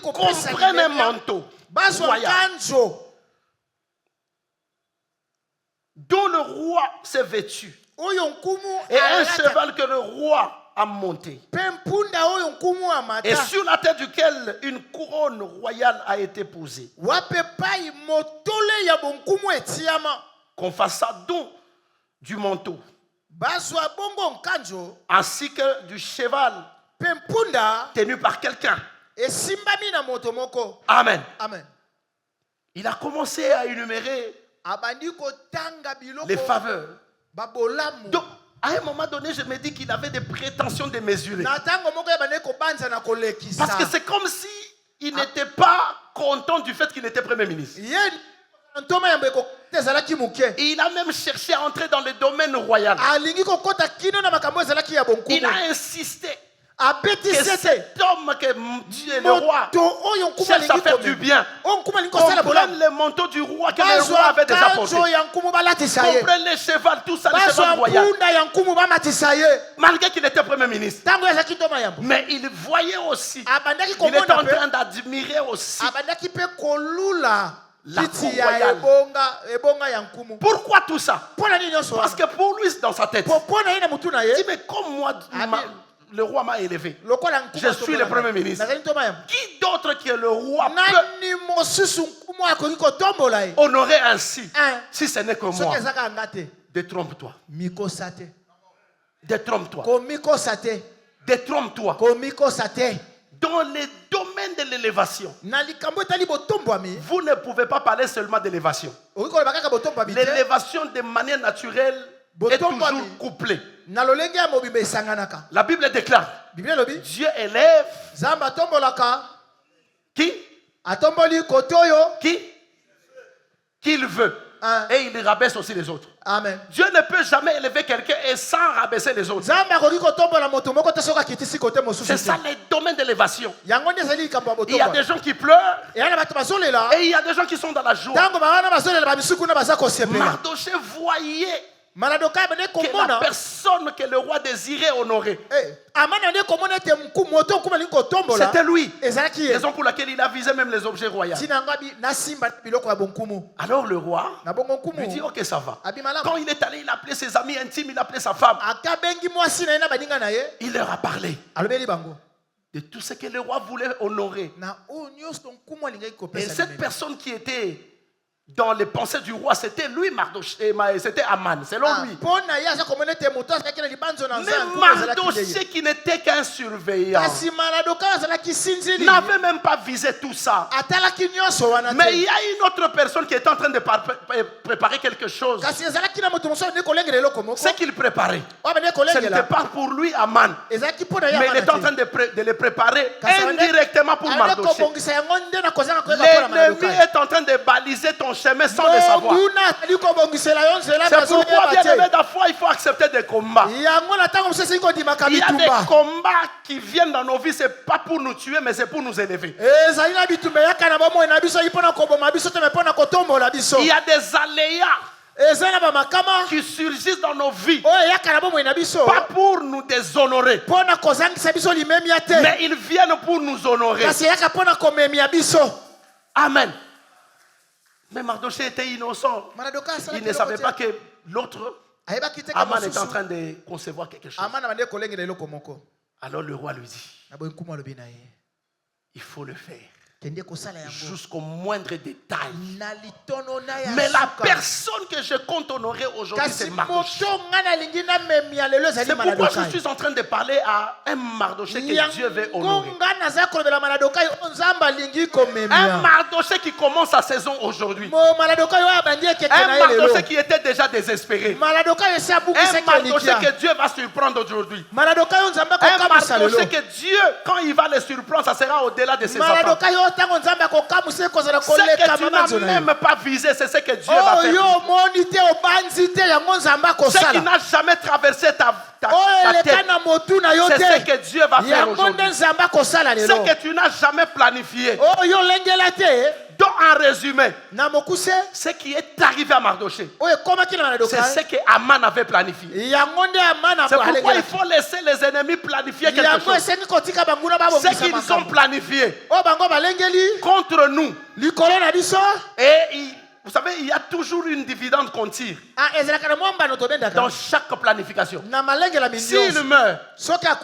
Comprenne un manteau royal dont le roi s'est vêtu et un cheval que le roi a monté et sur la tête duquel une couronne royale a été posée. Qu'on fasse don du manteau ainsi que du cheval tenu par quelqu'un. Amen. Amen. Il a commencé à énumérer les faveurs. Donc, à un moment donné, je me dis qu'il avait des prétentions démesurées. Parce que c'est comme si il n'était pas content du fait qu'il était premier ministre. Et il a même cherché à entrer dans le domaine royal. Il a insisté que cet homme que Dieu le roi cherche à faire du bien comprenne le manteau du roi que le roi avait déjà porté, comprenne le cheval, tout ça, le cheval royal, malgré qu'il était premier ministre. Mais il voyait aussi, il était en train d'admirer aussi la cour royale. Pourquoi tout ça? Parce que pour lui, dans sa tête, il dit, mais comme moi, le roi m'a élevé, je suis le premier ministre. Qui d'autre que le roi peut honorer ainsi si ce n'est que moi? Détrompe-toi. Détrompe-toi. Détrompe-toi. Dans les domaines de l'élévation, vous ne pouvez pas parler seulement d'élévation. L'élévation de manière naturelle est toujours couplée. La Bible déclare, Dieu élève qui qu'il veut. Et il rabaisse aussi les autres. Amen. Dieu ne peut jamais élever quelqu'un et sans rabaisser les autres. C'est ça le domaine d'élévation. Il y a des gens qui pleurent et il y a des gens qui sont dans la joie. Mardoché voyait que la personne que le roi désirait honorer, c'était lui. Raison pour laquelle il a visé même les objets royaux. Alors le roi lui dit, ok, ça va. Quand il est allé, il a appelé ses amis intimes, il a appelé sa femme. Il leur a parlé de tout ce que le roi voulait honorer. Et cette personne qui était dans les pensées du roi, c'était lui, Mardoché, c'était Aman, selon lui. Mais Mardoché, qui n'était qu'un surveillant, n'avait même pas visé tout ça. Mais il y a une autre personne qui est en train de préparer quelque chose. Ce qu'il préparait, ce n'était pas pour lui, Aman, mais il est en train de le préparer indirectement pour Mardoché. L'ennemi est en train de baliser ton chemin sans le savoir. C'est pourquoi, bien aimé, d'abord, il faut accepter des combats. Il y a des combats qui viennent dans nos vies, ce n'est pas pour nous tuer, mais c'est pour nous élever. Il y a des aléas qui surgissent dans nos vies, pas pour nous déshonorer, mais ils viennent pour nous honorer. Amen. Mais Mardoché était innocent. Il ne savait pas que l'autre, Aman, est en train de concevoir quelque chose. Alors le roi lui dit, il faut le faire jusqu'au moindre détail. Mais la personne que je compte honorer aujourd'hui, c'est Mardoché. C'est pourquoi je suis en train de parler à un Mardoché que Dieu veut honorer. Un Mardoché qui commence sa saison aujourd'hui. Un Mardoché qui était déjà désespéré. Un Mardoché que Dieu va surprendre aujourd'hui. Un Mardoché que Dieu, quand il va le surprendre, ça sera au-delà de ses attentes. Ce que tu n'as même pas visé, c'est ce que Dieu va faire. Ce qui n'a jamais traversé ta tête, c'est ce que Dieu va faire aujourd'hui. Ce que tu n'as jamais planifié. Donc en résumé, ce qui est arrivé à Mardoché, c'est ce que Aman avait planifié. C'est pourquoi il faut laisser les ennemis planifier quelque chose. Ce qu'ils ont planifié contre nous. Et vous savez, il y a toujours une dividende qu'on tire dans chaque planification. S'il meurt,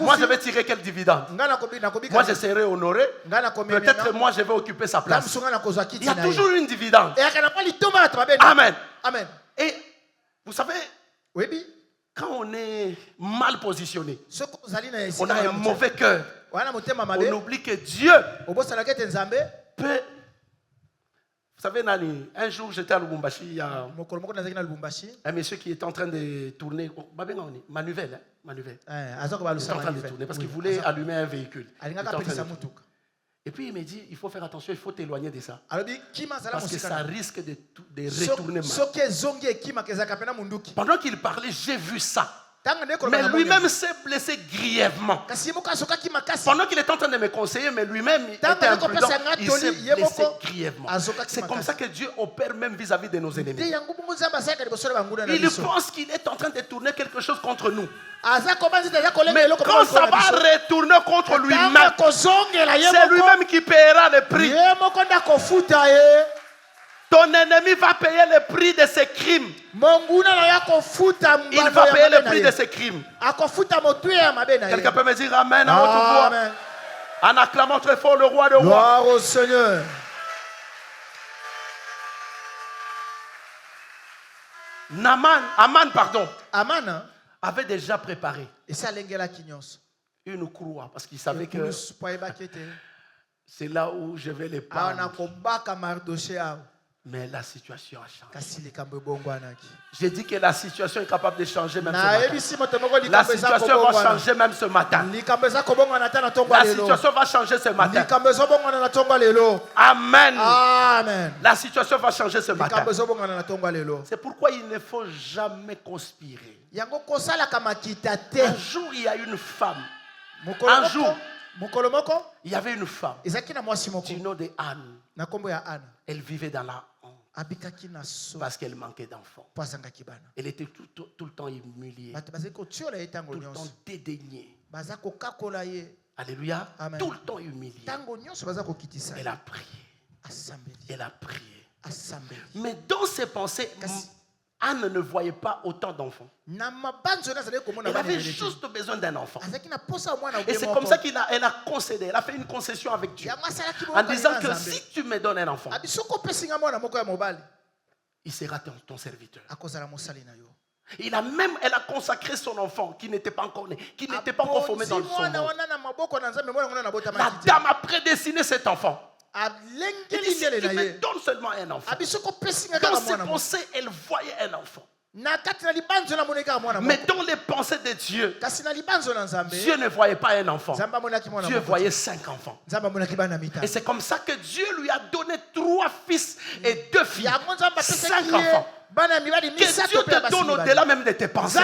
moi je vais tirer quel dividende? Moi je serai honoré. Peut-être moi je vais occuper sa place. Il y a toujours une dividende. Amen. Amen. Et vous savez, quand on est mal positionné, on a un mauvais cœur, on oublie que Dieu peut. Vous savez, Nani, un jour j'étais à Lubumbashi, il y a un monsieur qui était en train de tourner, Manuvelle, il était en train de tourner parce qu'il voulait allumer un véhicule. Et puis il me dit, il faut faire attention, il faut t'éloigner de ça. Parce que ça risque de retourner mal. Pendant qu'il parlait, j'ai vu ça. Mais lui-même s'est blessé grièvement. Pendant qu'il était en train de me conseiller, mais lui-même était imprudent, il s'est blessé grièvement. C'est comme ça que Dieu opère même vis-à-vis de nos ennemis. Il pense qu'il est en train de tourner quelque chose contre nous. Mais quand ça va retourner contre lui-même, c'est lui-même qui paiera le prix. Ton ennemi va payer le prix de ses crimes. Il va payer le prix de ses crimes. Quelqu'un peut me dire Amen à haute voix. En acclamant très fort le roi de rois. Gloire au Seigneur. Aman avait déjà préparé une croix parce qu'il savait que c'est là où je vais les prendre. Mais la situation a changé. J'ai dit que la situation est capable de changer même ce matin. La situation va changer même ce matin. La situation va changer ce matin. Amen. Amen. La situation va changer ce matin. C'est pourquoi il ne faut jamais conspirer. Un jour, il y a une femme. Un jour, il y avait une femme du nom de Anne. Elle vivait dans la honte parce qu'elle manquait d'enfants. Elle était tout le temps humiliée, tout le temps dédaignée. Alléluia. Amen. Tout le temps humiliée. Elle a prié. Elle a prié. Mais dans ses pensées, Anne ne voyait pas autant d'enfants. Elle avait juste besoin d'un enfant. Et c'est comme ça qu'elle a concédé. Elle a fait une concession avec Dieu. En disant que si tu me donnes un enfant, il sera ton serviteur. Elle a consacré son enfant qui n'était pas encore né, qui n'était pas encore formé dans son monde. La dame a prédestiné cet enfant. Elle dit, si tu me donnes seulement un enfant. Dans ses pensées, elle voyait un enfant. Mais dans les pensées de Dieu, Dieu ne voyait pas un enfant. Dieu voyait 5 enfants. Et c'est comme ça que Dieu lui a donné 3 3 fils et 2 filles. 5 enfants. Que Dieu te donne au-delà même de tes pensées.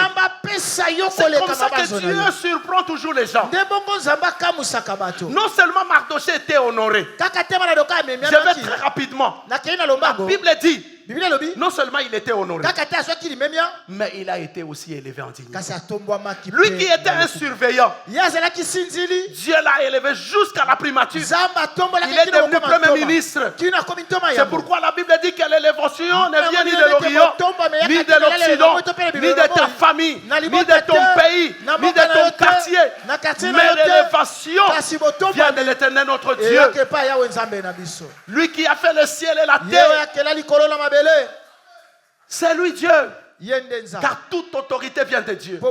C'est comme ça que Dieu surprend toujours les gens. Non seulement Mardochée était honoré. Je vais très rapidement. La Bible dit, non seulement il était honoré, mais il a été aussi élevé en dignité. Lui qui était un surveillant, Dieu l'a élevé jusqu'à la primature. Il est devenu premier ministre. C'est pourquoi la Bible dit que l'élévation ne vient ni de l'Orient, ni de l'Occident, ni de ta famille, ni de ton pays, ni de ton quartier. Mais l'élévation vient de l'Éternel notre Dieu. Lui qui a fait le ciel et la terre. C'est lui Dieu. Car toute autorité vient de Dieu.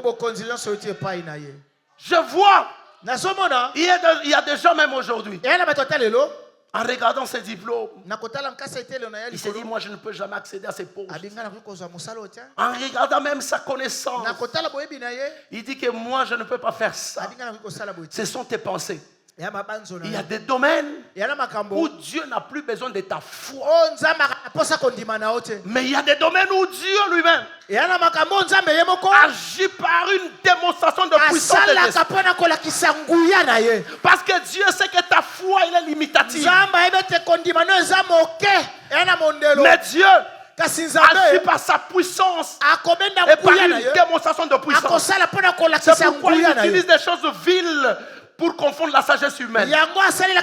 Je vois, il y a des gens même aujourd'hui, en regardant ses diplômes, il s'est dit, moi je ne peux jamais accéder à ces postes. En regardant même sa connaissance, il dit que moi je ne peux pas faire ça. Ce sont tes pensées. Il y a des domaines où Dieu n'a plus besoin de ta foi. Mais il y a des domaines où Dieu lui-même agit par une démonstration de puissance de l'esprit. Parce que Dieu sait que ta foi elle est limitative. Mais Dieu agit par sa puissance et par une démonstration de puissance. C'est pourquoi il utilise des choses viles pour confondre la sagesse humaine. C'est de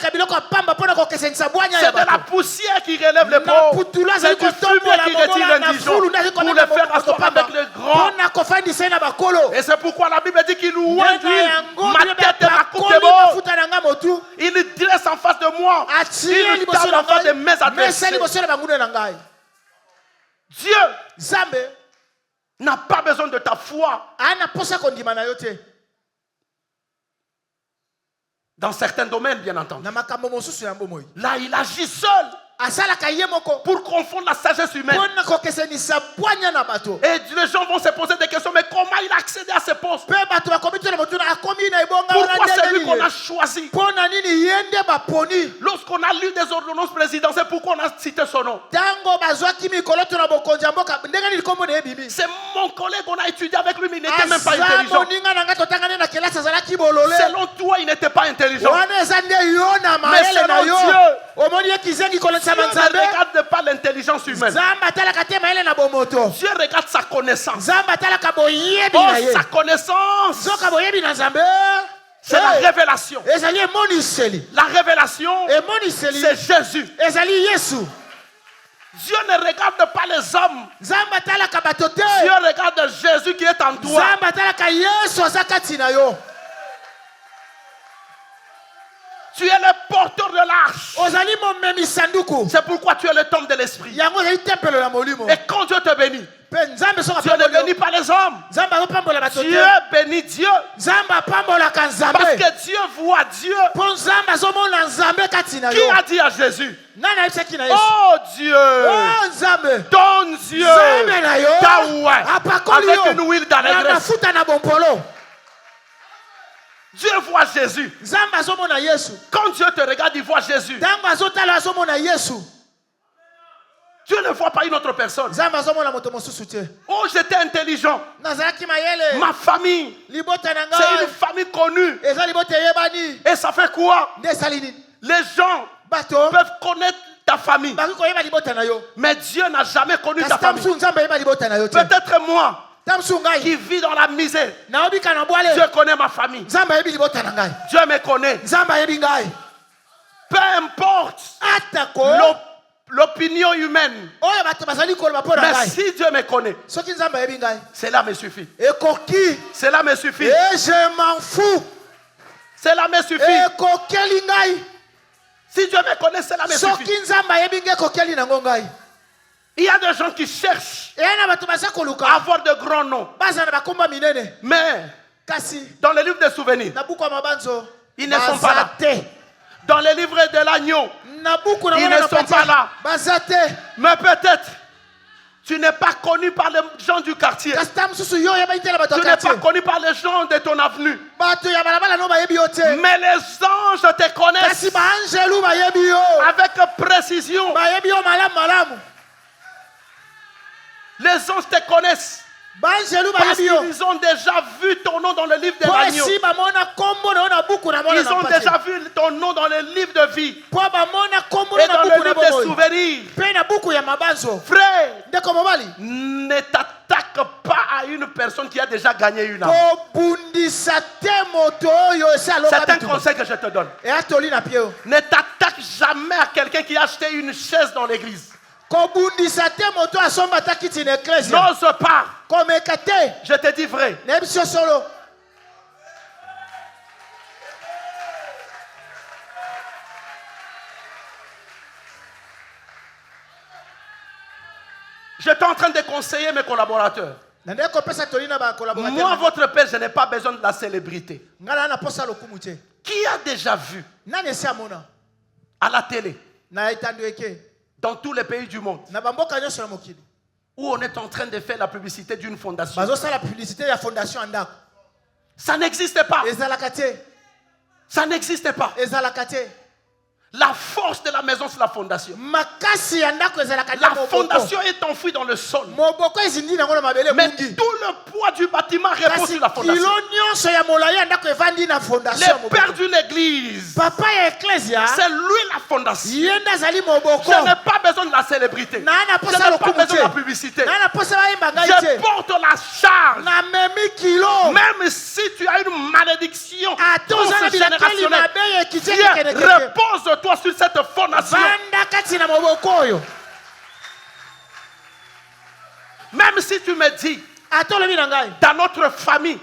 la poussière qui relève les pauvres. C'est du fumier qui retire l'indigent pour le faire asseoir avec les grands. Et c'est pourquoi la Bible dit qu'il oint ma tête et ma coupe de bord. Il dresse en face de moi. Il table en face de mes adversaires. Dieu n'a pas besoin de ta foi. Dans certains domaines, bien entendu. Là, il agit seul pour confondre la sagesse humaine. Et les gens vont se poser des questions, mais comment il a accédé à ces postes? Pourquoi c'est lui qu'on a choisi? Lorsqu'on a lu des ordonnances présidentielles, pourquoi on a cité son nom? C'est mon collègue, on a étudié avec lui, mais il n'était même pas intelligent. Selon toi, il n'était pas intelligent. Mais selon Dieu, Dieu ne regarde pas l'intelligence humaine. Dieu regarde sa connaissance. Oh, sa connaissance. C'est la révélation. La révélation, c'est Jésus. Dieu ne regarde pas les hommes. Dieu regarde Jésus qui est en toi. Tu es le porteur de l'arche. C'est pourquoi tu es le temple de l'esprit. Et quand Dieu te bénit, Dieu ne bénit pas les hommes. Dieu bénit Dieu. Parce que Dieu voit Dieu. Qui a dit à Jésus? Oh Dieu, donne Dieu ta ouïe avec une huile d'allégresse. Dieu voit Jésus. Quand Dieu te regarde, il voit Jésus. Dieu ne voit pas une autre personne. Oh, j'étais intelligent. Ma famille, c'est une famille connue. Et ça fait quoi? Les gens peuvent connaître ta famille. Mais Dieu n'a jamais connu ta famille. Peut-être moi qui vis dans la misère, Dieu connaît ma famille. Dieu me connaît. Peu importe l'opinion humaine, mais si Dieu me connaît, cela me suffit. Cela me suffit. Et je m'en fous. Cela me suffit. Si Dieu me connaît, cela me suffit. Il y a des gens qui cherchent à avoir de grands noms. Mais dans le livre des souvenirs, ils ne sont pas là. Dans le livre de l'agneau, ils ne sont pas là. Mais peut-être Tu n'es pas connu par les gens du quartier. Tu n'es pas connu par les gens de ton avenue. Mais les anges te connaissent avec précision. Les anges te connaissent parce qu'ils ont déjà vu ton nom dans le livre de l'agneau. Ils ont déjà vu ton nom dans le livre de vie et dans le livre de souvenirs. Frère, ne t'attaque pas à une personne qui a déjà gagné une âme. C'est un conseil que je te donne. Ne t'attaque jamais à quelqu'un qui a acheté une chaise dans l'église. N'ose pas. Je te dis vrai. J'étais en train de conseiller mes collaborateurs. Moi, votre père, je n'ai pas besoin de la célébrité. Qui a déjà vu à la télé, dans tous les pays du monde, où on est en train de faire la publicité d'une fondation? Ça n'existe pas. Ça n'existe pas. La force de la maison, c'est la fondation. La fondation est enfouie dans le sol. Mais tout le poids du bâtiment repose sur la fondation. Le père d'une église, c'est lui la fondation. Je n'ai pas besoin de la célébrité. Je n'ai pas besoin de la publicité. Je porte la charge. Même si tu as une malédiction transgénérationnelle, repose-toi sur cette fondation. Même si tu me dis, dans notre famille,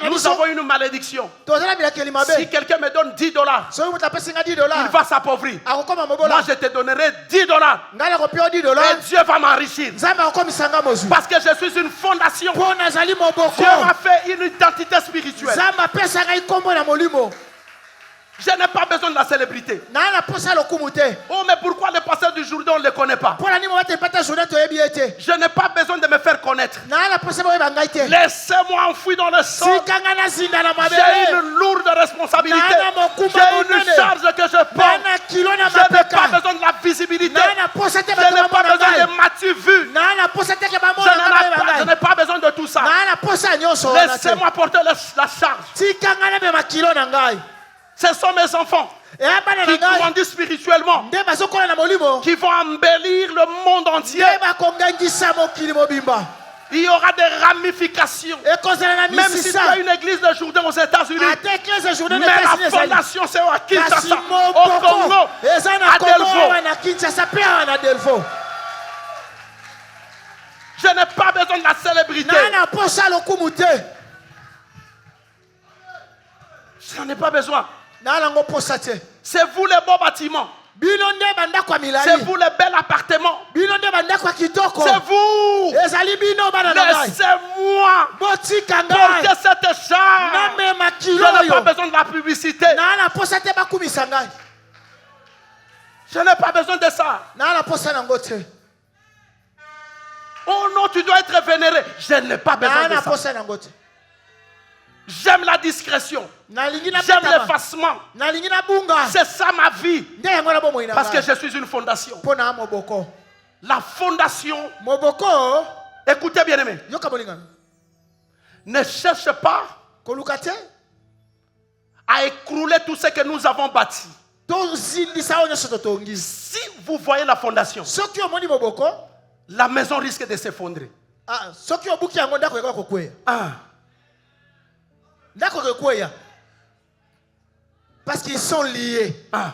nous avons une malédiction. Si quelqu'un me donne $10, il va s'appauvrir. Moi, je te donnerai $10. Et Dieu va m'enrichir. Parce que je suis une fondation. Dieu m'a fait une identité spirituelle. Je n'ai pas besoin de la célébrité. Oh, mais pourquoi le pasteur du Jourdain, on ne le connaît pas? Je n'ai pas besoin de me faire connaître. Laissez-moi enfoui dans le sol. J'ai une lourde responsabilité. J'ai une charge que je porte. Je n'ai pas besoin de la visibilité. Je n'ai pas besoin de m'as-tu vu. Je n'ai pas besoin de tout ça. Laissez-moi porter la charge. Ce sont mes enfants qui grandissent spirituellement, qui vont embellir le monde entier. Il y aura des ramifications. Même si tu as une église de Jourdain aux États-Unis, mais la fondation c'est à Kinshasa, au Congo, à Delvaux. Je n'ai pas besoin de la célébrité. Je n'en ai pas besoin. C'est vous les beaux bâtiments. C'est vous les bels appartements. C'est vous. Laissez-moi porter cette charge. Je n'ai pas besoin de la publicité. Je n'ai pas besoin de ça. Oh non, tu dois être vénéré. Je n'ai pas besoin de ça. J'aime la discrétion. J'aime l'effacement. C'est ça ma vie. Parce que je suis une fondation. La fondation. Écoutez bien aimé. Ne cherche pas à écrouler tout ce que nous avons bâti. Si vous voyez la fondation, la maison risque de s'effondrer. Parce qu'ils sont liés. La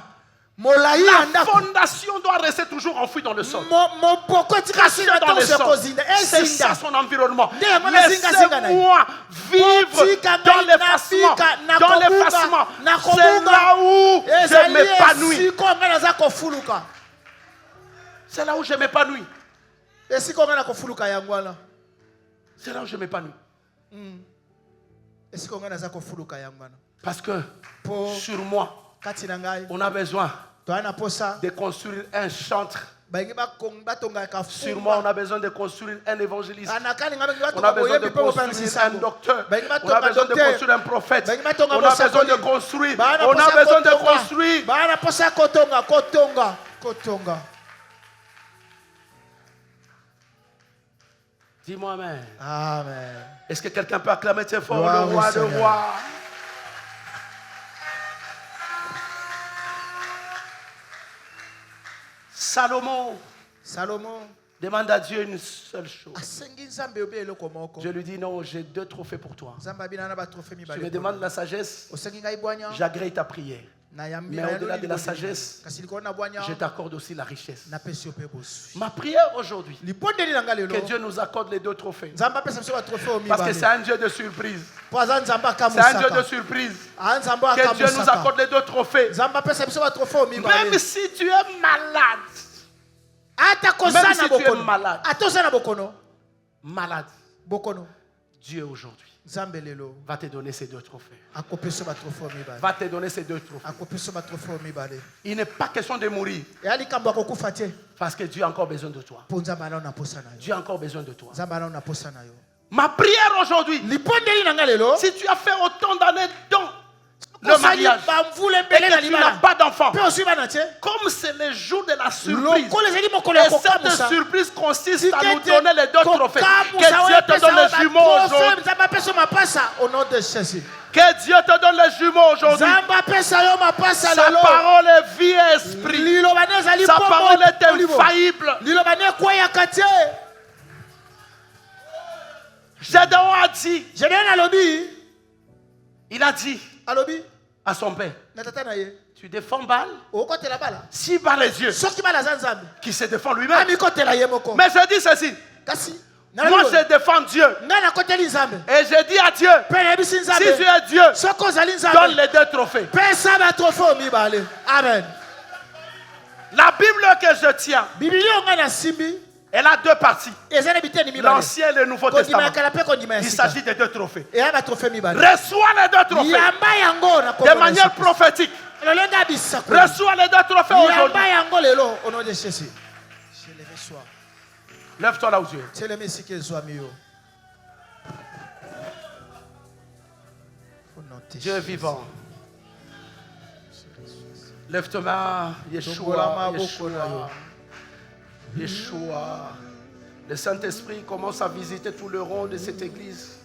fondation doit rester toujours enfouie dans le sol. Caché dans le sol. C'est ça son environnement. Laissez-moi vivre dans l'effacement. Dans l'effacement. C'est là où je m'épanouis. C'est là où je m'épanouis. C'est là où je m'épanouis. Parce que sur moi, on a besoin de construire un chantre. Sûrement, on a besoin de construire un évangéliste. On a besoin de construire un docteur. On a besoin de construire un prophète. On a besoin de construire. On a besoin de construire. Dis-moi amen. Amen. Est-ce que quelqu'un peut acclamer très fort le roi de rois? Salomon demande à Dieu une seule chose. Je lui dis non, j'ai 2 trophées pour toi. Tu me demandes la sagesse, j'agrée ta prière. Mais au-delà de la sagesse, je t'accorde aussi la richesse. Ma prière aujourd'hui, que Dieu nous accorde les 2 trophées. Parce que c'est un Dieu de surprise. C'est un Dieu de surprise. Que Dieu nous accorde les 2 trophées. Même si tu es malade. Même si tu es malade, Dieu aujourd'hui va te donner ces 2 trophées. Va te donner ces 2 trophées. Il n'est pas question de mourir. Parce que Dieu a encore besoin de toi. Dieu a encore besoin de toi. Ma prière aujourd'hui, si tu as fait autant d'années dans le mariage et que tu n'as pas d'enfant, comme c'est le jour de la surprise, et cette surprise consiste à nous donner les 2 trophées. Que Dieu te donne les jumeaux aujourd'hui. Que Dieu te donne les jumeaux aujourd'hui. Sa parole est vie et esprit. Sa parole est infaillible. Gédéon a dit, il a dit à son père, tu défends Baal, si Baal est Dieu qui se défend lui-même. Mais je dis ceci, moi je défends Dieu et je dis à Dieu, si tu es Dieu, donne les 2 trophées. Amen. La Bible que je tiens, elle a 2 parties, l'Ancien et le Nouveau Testament. Il s'agit de 2 trophées. Reçois les 2 trophées de manière prophétique. Reçois les 2 trophées aujourd'hui. Lève-toi là où tu es. Dieu est vivant. Lève ta main, Yeshua, Yeshua. Yeshua. Le Saint-Esprit commence à visiter tout le rond de cette église.